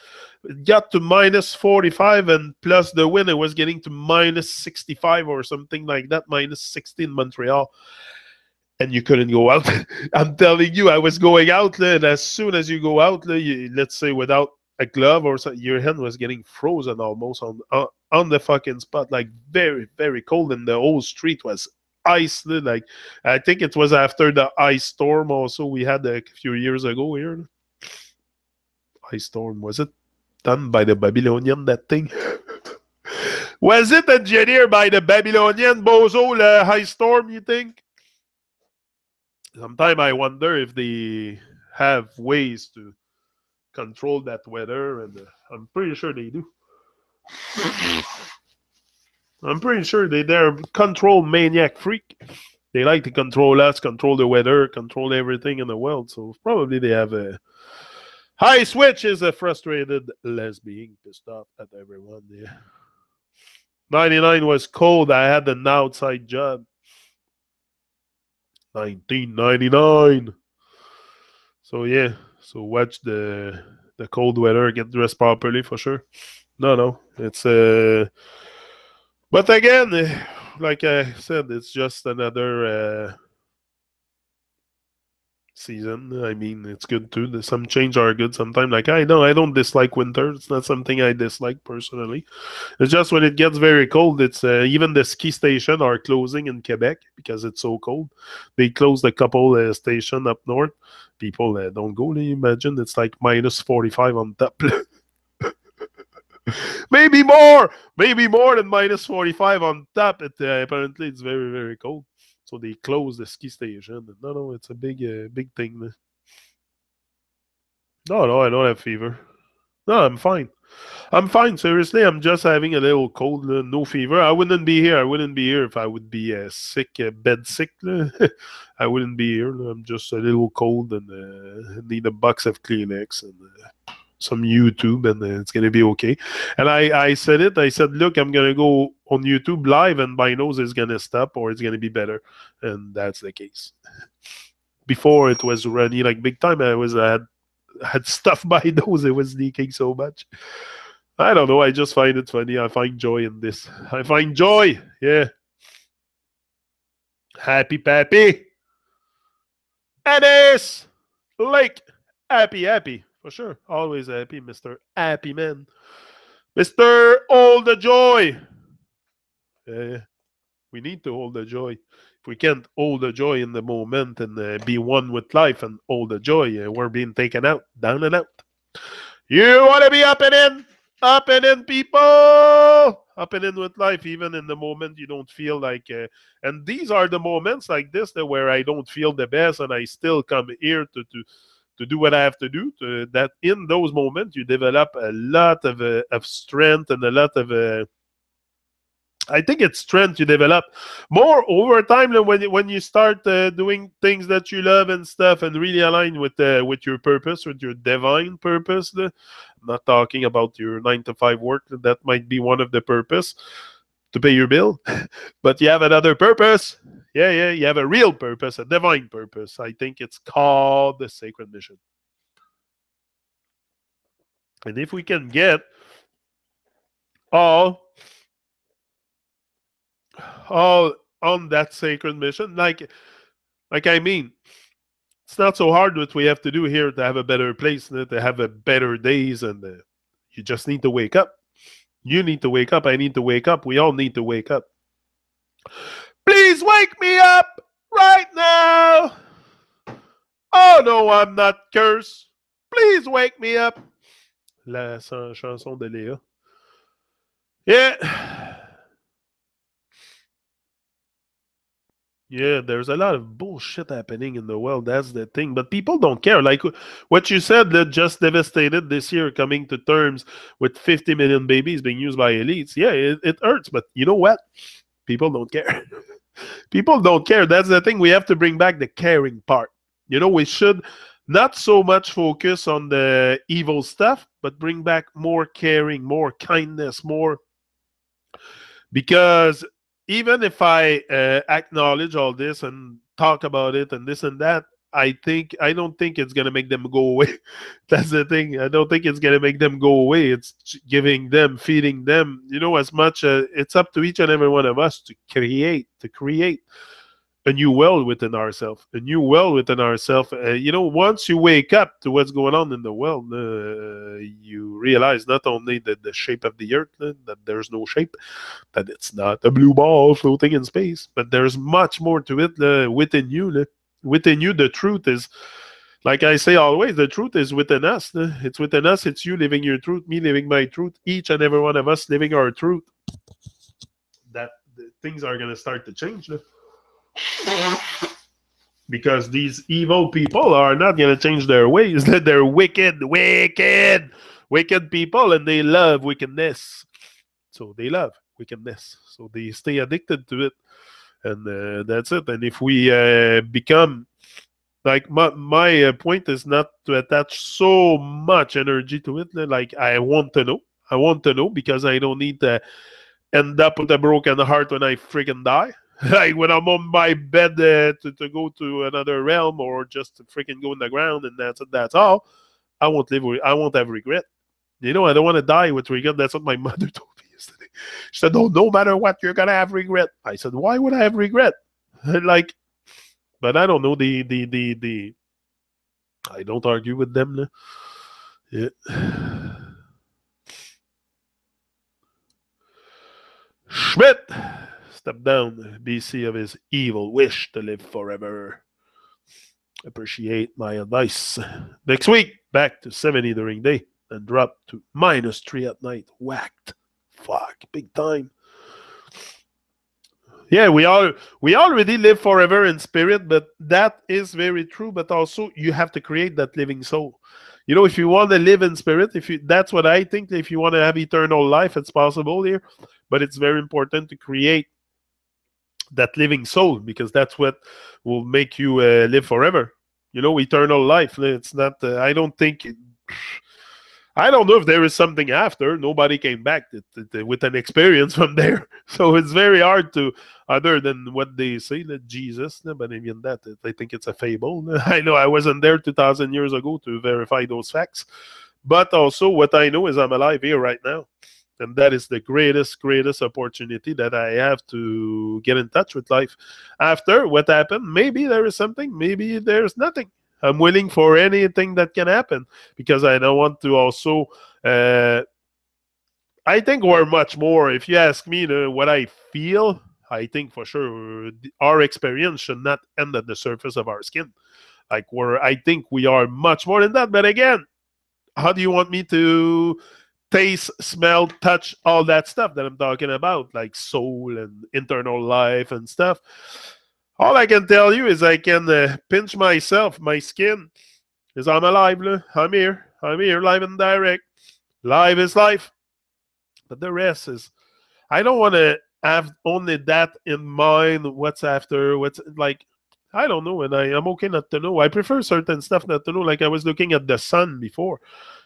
It got to minus 45, and plus the wind, it was getting to minus 65 or something like that, minus 60 in Montreal. And you couldn't go out. I'm telling you, I was going out, and as soon as you go out, let's say without a glove or something, your hand was getting frozen almost on the fucking spot, like very, very cold, and the whole street was ice. Like, I think it was after the ice storm also we had a few years ago here. Ice storm, was it done by the Babylonian, that thing? Was it engineered by the Babylonian, Bozo, the ice storm, you think? Sometimes I wonder if they have ways to control that weather, and I'm pretty sure they do. I'm pretty sure they're control maniac freak. They like to control us, control the weather, control everything in the world. So probably they have a high switch. Is a frustrated lesbian pissed off at everyone. Yeah. 99 was cold. I had an outside job. 1999. So yeah. So watch the cold weather. Get dressed properly for sure. No. It's But again, like I said, it's just another season. I mean, it's good too. Some change are good sometimes. Like I know I don't dislike winter. It's not something I dislike personally. It's just when it gets very cold. It's even the ski station are closing in Quebec because it's so cold. They closed a couple station up north. People don't go. Imagine it's like minus 45 on top. maybe more than minus 45 on top. Apparently it's very, very cold. So they closed the ski station. No, it's a big thing. No, I don't have fever. No, I'm fine. I'm fine. Seriously, I'm just having a little cold, no fever. I wouldn't be here. I wouldn't be here if I would be sick, bed sick. I wouldn't be here. I'm just a little cold and need a box of Kleenex and some YouTube, and it's gonna be okay. And I said it. I said, look, I'm gonna go on YouTube live, and my nose is gonna stop, or it's gonna be better, and that's the case. Before it was runny like big time. I had stuff my nose. It was leaking so much. I don't know. I just find it funny. I find joy in this. I find joy. Yeah. Happy Pappy. Ennis. Lake. Happy. For sure. Always happy, Mr. Happy Man. Mr. All the Joy. Yeah. We need to hold the joy. If we can't hold the joy in the moment and be one with life and hold the joy, we're being taken out, down and out. You want to be up and in, people, up and in with life, even in the moment you don't feel like. And these are the moments like this where I don't feel the best, and I still come here to do what I have to do. That in those moments you develop a lot of strength and a lot of. I think it's strength you develop more over time than when you start doing things that you love and stuff, and really align with your purpose, with your divine purpose. I'm not talking about your 9 to 5 work. That might be one of the purpose to pay your bill, but you have another purpose. Yeah, you have a real purpose, a divine purpose. I think it's called the sacred mission. And if we can get all on that sacred mission, like I mean, it's not so hard what we have to do here to have a better place, to have a better days, and you just need to wake up. You need to wake up. I need to wake up. We all need to wake up. Please wake me up right now. Oh no, I'm not cursed. Please wake me up. La chanson de Léa. Yeah. Yeah, there's a lot of bullshit happening in the world. That's the thing. But people don't care. Like what you said, that just devastated this year, coming to terms with 50 million babies being used by elites. Yeah, it hurts. But you know what? People don't care. People don't care. That's the thing. We have to bring back the caring part. We should not so much focus on the evil stuff, but bring back more caring, more kindness, more, because even if I acknowledge all this and talk about it and this and that, I don't think it's gonna make them go away. That's the thing. I don't think it's gonna make them go away. It's giving them, feeding them. As much. It's up to each and every one of us to create a new world within ourselves, a new world within ourselves. Once you wake up to what's going on in the world, you realize not only that the shape of the earth, that there's no shape, that it's not a blue ball floating in space, but there's much more to it within you. Within you, the truth is, like I say always, the truth is within us. It's within us. It's you living your truth, me living my truth, each and every one of us living our truth. That things are going to start to change. Because these evil people are not going to change their ways. They're wicked people, and they love wickedness. So they love wickedness. So they stay addicted to it. And that's it. And if we become like my point is not to attach so much energy to it. Like I want to know because I don't need to end up with a broken heart when I freaking die. Like when I'm on my bed to go to another realm, or just to freaking go in the ground, and that's all. I won't have regret. I don't want to die with regret. That's what my mother told me yesterday. She said, "Oh, no matter what, you're gonna have regret." I said, "Why would I have regret?" Like, but I don't know the. I don't argue with them. Yeah. Schmidt stepped down BC of his evil wish to live forever. Appreciate my advice. Next week, back to 70 during day and drop to -3 at night. Whacked. Fuck, big time. Yeah, we already live forever in spirit, but that is very true. But also, you have to create that living soul. If you want to live in spirit, that's what I think. If you want to have eternal life, it's possible here, but it's very important to create that living soul, because that's what will make you live forever. Eternal life. It's not. I don't think. I don't know if there is something after. Nobody came back with an experience from there, so it's very hard to, other than what they say that Jesus. But even that, I think it's a fable. I know I wasn't there 2,000 years ago to verify those facts, but also what I know is I'm alive here right now. And that is the greatest opportunity that I have to get in touch with life. After what happened, maybe there is something, maybe there's nothing. I'm willing for anything that can happen, because I don't want to also. I think we're much more. If you ask me what I feel, I think for sure our experience should not end at the surface of our skin. Like I think we are much more than that. But again, how do you want me to taste, smell, touch, all that stuff that I'm talking about, like soul and internal life and stuff? All I can tell you is I can pinch myself, my skin, is I'm alive. I'm here, live and direct. Live is life. But the rest is, I don't want to have only that in mind. What's after? What's like? I don't know, and I'm okay not to know. I prefer certain stuff not to know. Like I was looking at the sun before,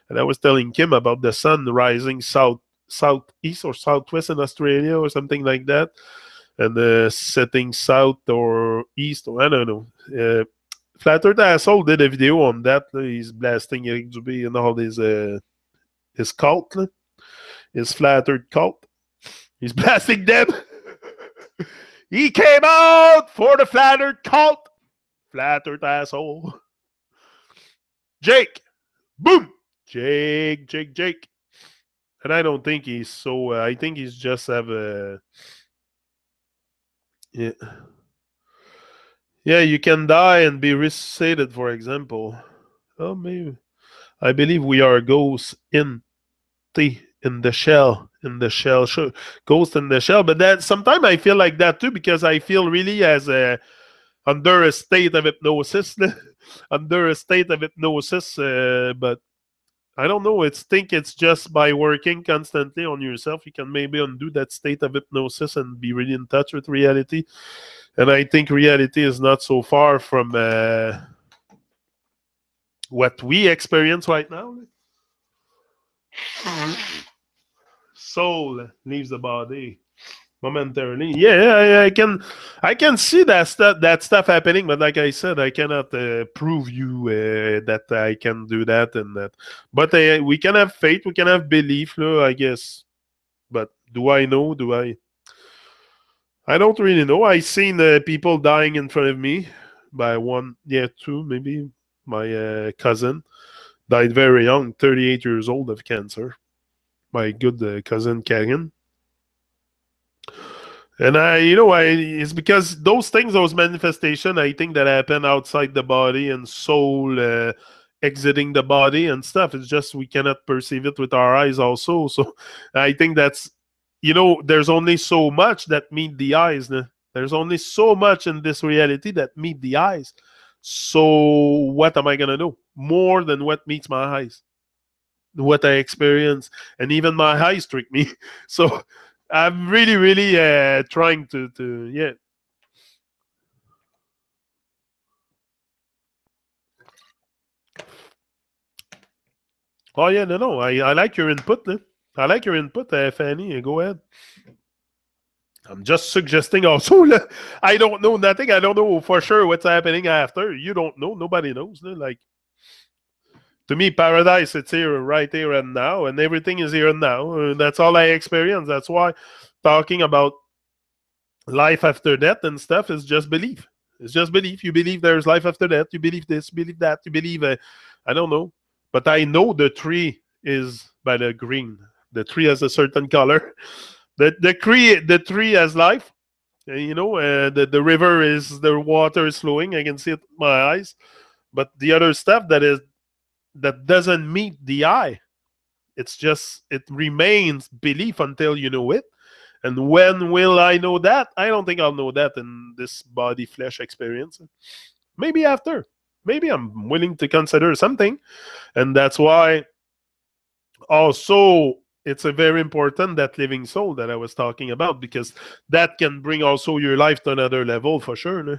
and I was telling Kim about the sun rising southeast or southwest in Australia or something like that, and setting south or east, or I don't know. Flat Earth Asshole did a video on that. He's blasting Eric Dubé and all his cult, his Flat Earth cult. He's blasting them. He came out for the Flat Earth cult. Flat Earth Asshole. Jake. Boom. Jake. And I don't think he's so. I think he's just have a. Yeah. Yeah, you can die and be resuscitated, for example. Oh, maybe. I believe we are ghosts in the in the shell, sure, ghost in the shell. But that sometimes I feel like that too, because I feel really as a under a state of hypnosis, under a state of hypnosis. But I don't know. It's just by working constantly on yourself, you can maybe undo that state of hypnosis and be really in touch with reality. And I think reality is not so far from what we experience right now. Soul leaves the body momentarily. Yeah, I can see that stuff happening, but like I said, I cannot prove you that I can do that and that. But we can have faith, we can have belief, I guess. But do I know? Do I? I don't really know. I seen people dying in front of me by one, yeah, two, maybe. My cousin died very young, 38 years old of cancer. My good cousin Karen. And it's because those things, those manifestations, I think that happen outside the body and soul exiting the body and stuff. It's just we cannot perceive it with our eyes also. So I think that's, there's only so much that meet the eyes. There's only so much in this reality that meet the eyes. So what am I going to know? More than what meets my eyes, what I experience, and even my eyes trick me. So I'm really, really trying to yeah. Oh yeah, no. I like your input. I like your input, Fanny. Go ahead. I'm just suggesting also. I don't know nothing. I don't know for sure what's happening after. You don't know. Nobody knows. Like, to me, paradise, it's here, right here and now, and everything is here and now. That's all I experience. That's why talking about life after death and stuff is just belief. It's just belief. You believe there's life after death. You believe this, believe that. You believe, I don't know. But I know the tree is by the green. The tree has a certain color. The tree has life. The river is, the water is flowing. I can see it with my eyes. But the other stuff that doesn't meet the eye, it remains belief until you know it. And when will I know that? I don't think I'll know that in this body flesh experience. Maybe after. Maybe I'm willing to consider something. And that's why also it's a very important, that living soul that I was talking about, because that can bring also your life to another level for sure. No?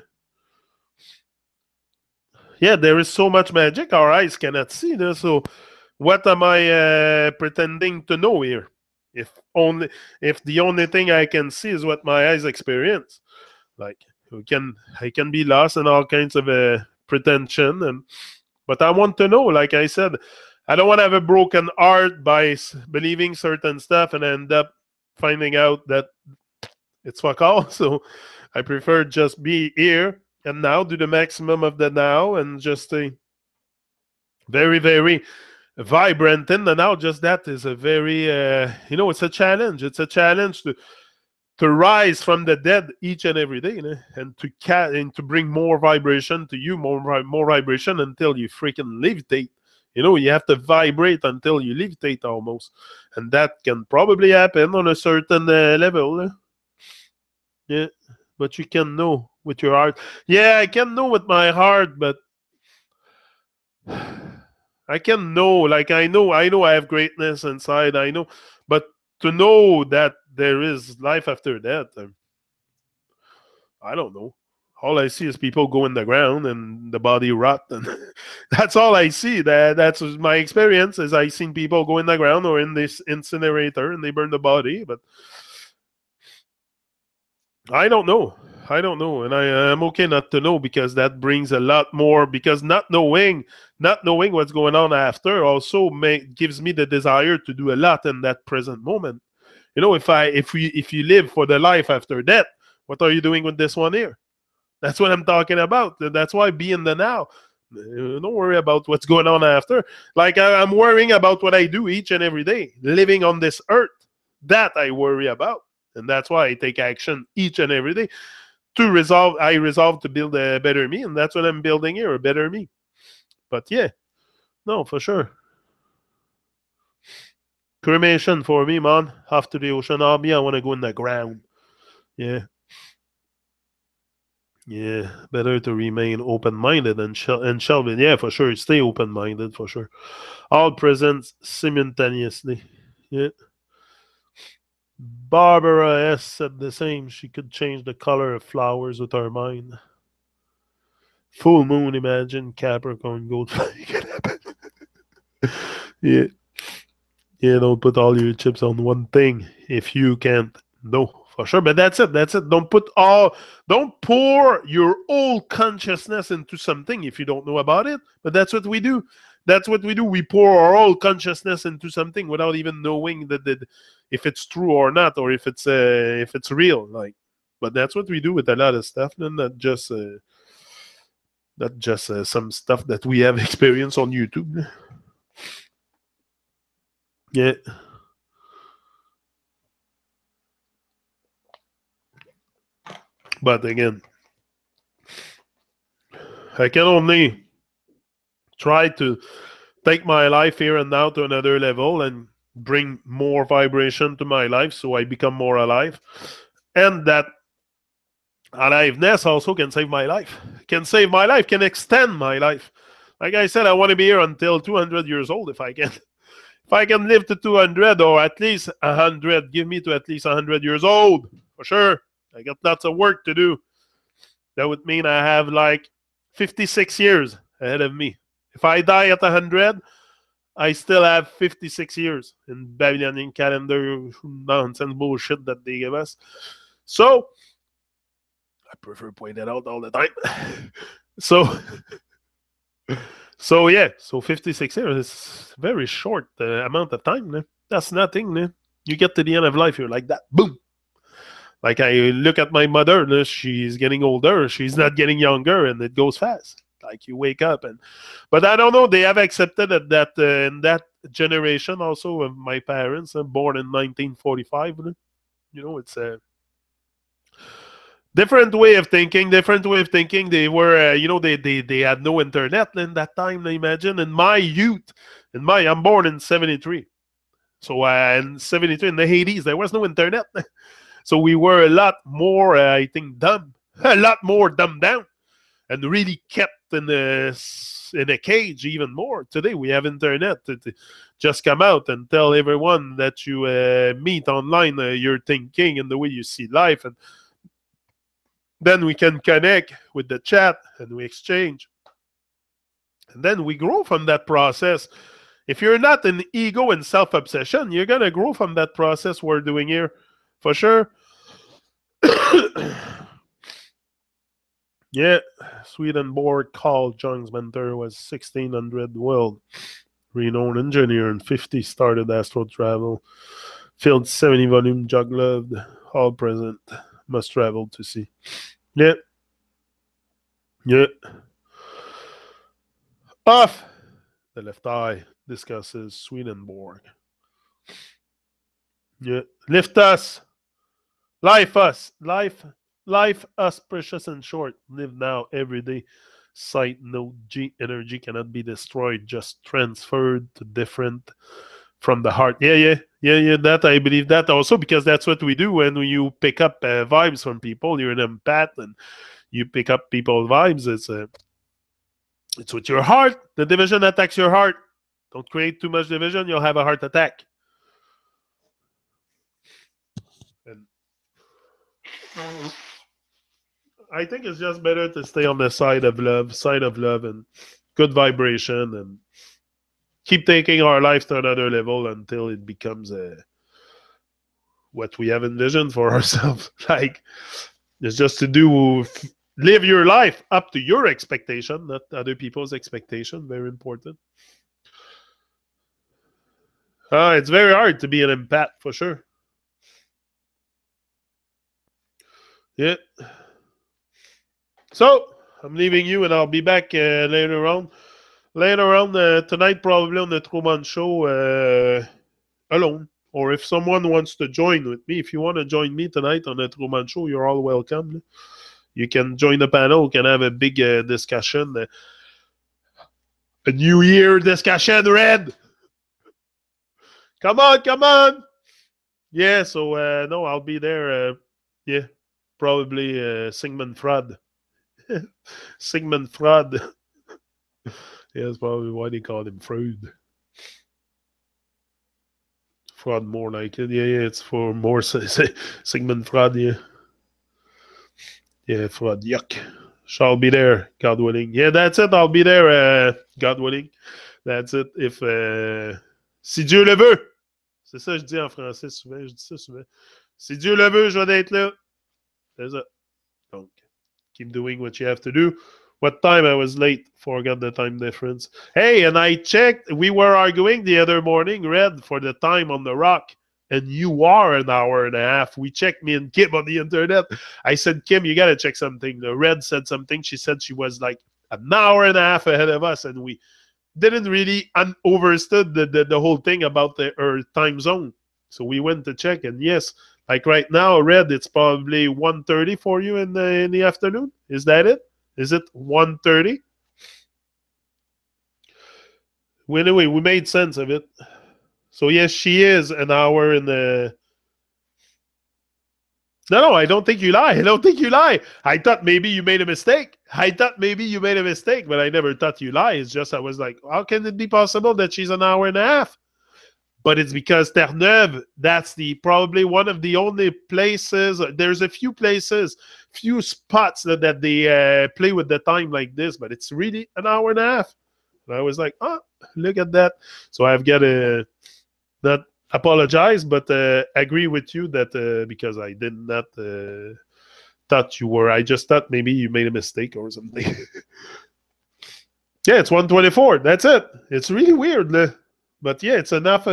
Yeah, there is so much magic our eyes cannot see. No? So what am I pretending to know here? If the only thing I can see is what my eyes experience, like I can be lost in all kinds of pretension, but I want to know. Like I said, I don't want to have a broken heart by believing certain stuff and end up finding out that it's fuck all. So I prefer just be here and now, do the maximum of the now, and just stay very, very vibrant in the now. Just that is a very it's a challenge. It's a challenge to rise from the dead each and every day, and to bring more vibration to you, more vibration until you freaking levitate. You have to vibrate until you levitate almost, and that can probably happen on a certain level. Yeah, but you can know with your heart. Yeah, I can know with my heart, but I can know, like I know I have greatness inside. I know, but to know that there is life after death, I don't know. All I see is people go in the ground and the body rot, and that's all I see. That's my experience. Is I seen people go in the ground or in this incinerator and they burn the body, but I don't know. I don't know, and I'm okay not to know, because that brings a lot more. Because not knowing what's going on after also gives me the desire to do a lot in that present moment. If you live for the life after death, what are you doing with this one here? That's what I'm talking about. That's why be in the now. Don't worry about what's going on after. Like I'm worrying about what I do each and every day, living on this earth. That I worry about, and that's why I take action each and every day I resolve to build a better me, and that's what I'm building here, a better me. But yeah, no, for sure. Cremation for me, man. After the ocean army, I want to go in the ground. Yeah. Yeah. Better to remain open-minded and shelving. Yeah, for sure. Stay open-minded, for sure. All present simultaneously. Yeah. Barbara S. said the same. She could change the color of flowers with her mind. Full moon, imagine Capricorn gold. Yeah. Yeah, don't put all your chips on one thing if you can't. No, for sure. But that's it. That's it. Don't pour your whole consciousness into something if you don't know about it. But that's what we do. That's what we do. We pour our whole consciousness into something without even knowing that if it's true or not, or if it's real. Like, but that's what we do with a lot of stuff, and not just some stuff that we have experienced on YouTube. Yeah. But again, I can only try to take my life here and now to another level and bring more vibration to my life so I become more alive. And that aliveness also can save my life, can extend my life. Like I said, I want to be here until 200 years old if I can. If I can live to 200 or at least 100, give me to at least 100 years old, for sure. I got lots of work to do. That would mean I have like 56 years ahead of me. If I die at 100, I still have 56 years in Babylonian calendar nonsense bullshit that they give us. So, I prefer point that out all the time. So yeah, so 56 years is a very short amount of time. Né? That's nothing. Né? You get to the end of life, you're like that. Boom. Like I look at my mother, né? She's getting older. She's not getting younger, and it goes fast. Like you wake up but I don't know. They have accepted that in that generation also of my parents, born in 1945. Né? You know, it's a different way of thinking. They were, they had no internet in that time. Imagine in my youth, I'm born in 73. So in 73, in the 80s, there was no internet. So we were a lot more, I think, dumb, a lot more dumbed down, and really kept in a cage even more. Today we have internet to just come out and tell everyone that you meet online your thinking and the way you see life, and then we can connect with the chat and we exchange, and then we grow from that process. If you're not in ego and self-obsession, you're gonna grow from that process we're doing here, for sure. Yeah, Swedenborg Carl Jung's mentor was 1600 world renowned engineer and 50 started astro travel. Filled 70 volume jug loved, all present, must travel to see. Yeah. Yeah. Off the left eye discusses Swedenborg. Yeah. Lift us. Life us precious and short. Live now every day. Sight no G energy cannot be destroyed, just transferred to different from the heart. Yeah. That I believe that also, because that's what we do when you pick up vibes from people. You're an empath and you pick up people's vibes. It's with your heart. The division attacks your heart. Don't create too much division. You'll have a heart attack. And I think it's just better to stay on the side of love and good vibration, and keep taking our life to another level until it becomes what we have envisioned for ourselves. Like, it's just to live your life up to your expectation, not other people's expectation. Very important. It's very hard to be an empath, for sure. Yeah. So, I'm leaving you, and I'll be back later on. Later on tonight, probably on the Truman Show alone. Or if someone wants to join with me, if you want to join me tonight on the Truman Show, you're all welcome. You can join the panel. We can have a big discussion. A New Year discussion, Red. Come on, come on. Yeah, so no, I'll be there. Yeah, probably Sigmund Freud. Sigmund Freud. Yeah, that's probably why they call him Freud. Freud more like it. Yeah, yeah, it's for more Sigmund Freud. Yeah, yeah, Freud. Yuck. So I'll be there, God willing. Yeah, that's it. I'll be there, God willing. That's it. If si Dieu le veut. C'est ça que je dis en français souvent. Je dis ça souvent. Si Dieu le veut, je vais être là. C'est ça. Donc, keep doing what you have to do. What time I was late? Forgot the time difference. Hey, and I checked. We were arguing the other morning, Red, for the time on the rock. And you are an hour and a half. We checked, me and Kim, on the internet. I said, Kim, you got to check something. The Red said something. She said she was like an hour and a half ahead of us. And we didn't really overstood the whole thing about her time zone. So we went to check. And yes, like right now, Red, it's probably 1:30 for you in the afternoon. Is that it? Is it 1:30? Well, anyway, we made sense of it. So yes, she is an hour in the. No, I don't think you lie. I don't think you lie. I thought maybe you made a mistake. But I never thought you lie. It's just I was like, how can it be possible that she's an hour and a half? But it's because Terre-Neuve, that's probably one of the only places. There's a few places, few spots that they play with the time like this, but it's really an hour and a half. And I was like, oh, look at that. So I've got to not apologize, but agree with you that because I did not thought you were. I just thought maybe you made a mistake or something. Yeah, it's 1:24. That's it. It's really weird. But yeah, it's enough.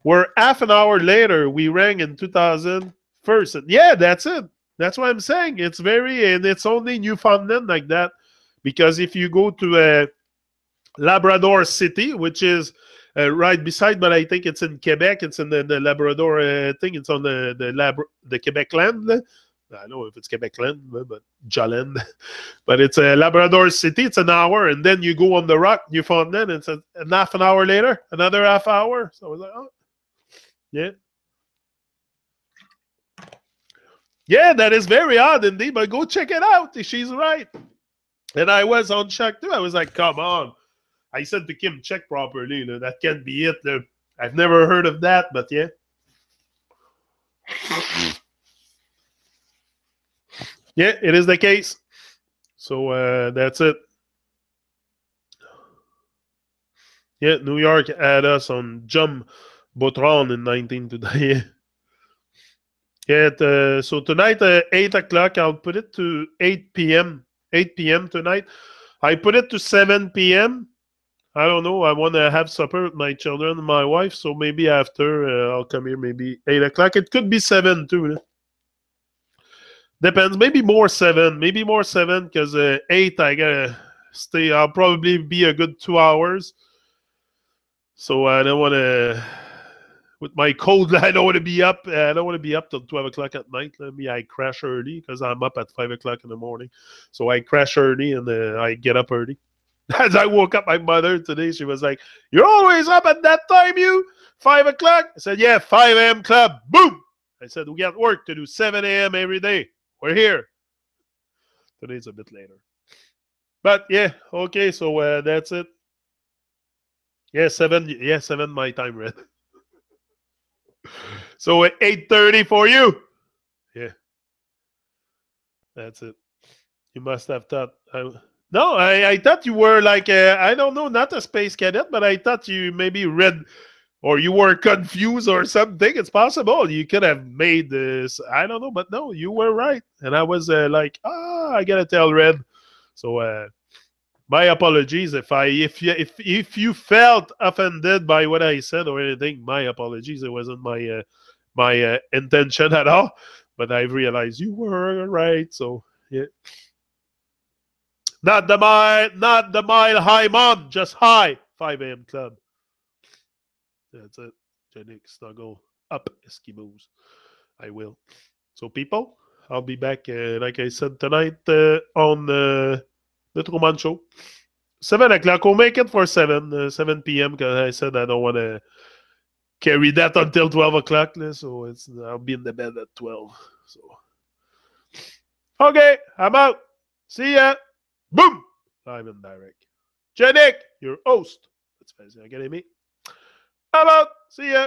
We're half an hour later. We rang in 2000 first. And yeah, that's it. That's what I'm saying. It's and it's only Newfoundland like that. Because if you go to Labrador City, which is right beside, but I think it's in Quebec. It's in the Labrador thing. It's on the Quebec land. I don't know if it's Quebec land, but Jolene. But it's a Labrador City. It's an hour, and then you go on the rock, Newfoundland. It's a half an hour later, another half hour. So I was like, oh, yeah, yeah, that is very odd indeed. But go check it out. She's right, and I was on shock too. I was like, come on. I said to Kim, check properly. That can't be it. I've never heard of that, but yeah. Yeah, it is the case. So that's it. Yeah, New York had us on Jum Botron in 19 today. Yeah, so tonight, 8 o'clock, I'll put it to 8 p.m. 8 p.m. tonight. I put it to 7 p.m. I don't know. I want to have supper with my children and my wife, so maybe after I'll come here, maybe 8 o'clock. It could be 7 too. Depends. Maybe more 7. Maybe more 7 because 8, I gotta stay. I'll probably be a good 2 hours. So I don't want to. With my cold, I don't want to be up. I don't want to be up till 12 o'clock at night. I crash early because I'm up at 5 o'clock in the morning. So I crash early and I get up early. As I woke up, my mother today, she was like, "You're always up at that time, you? 5 o'clock?" I said, "Yeah, 5 a.m. club." Boom! I said, "We got work to do. 7 a.m. every day. We're here." Today's a bit later. But yeah, okay, so that's it. Yeah, 7. Yeah, 7 my time, Red. So 8:30 for you. Yeah. That's it. You must have thought. No, I thought you were like, I don't know, not a space cadet, but I thought you maybe read or you were confused or something. It's possible. You could have made this. I don't know, but no, you were right. And I was like, I got to tell Red. So my apologies if you felt offended by what I said or anything. My apologies. It wasn't my intention at all. But I realized you were right. So yeah. Not the mile high mom, just high. 5 a.m. club. That's it. Genic snuggle up Eskimos. I will. So people, I'll be back, like I said, tonight on the Truman Show. 7 o'clock. We'll make it for 7 p.m. because I said I don't want to carry that until 12 o'clock. So I'll be in the bed at 12. So okay, I'm out. See ya. Boom. Live and direct. Janik, your host. That's Academy. I'm out. See ya.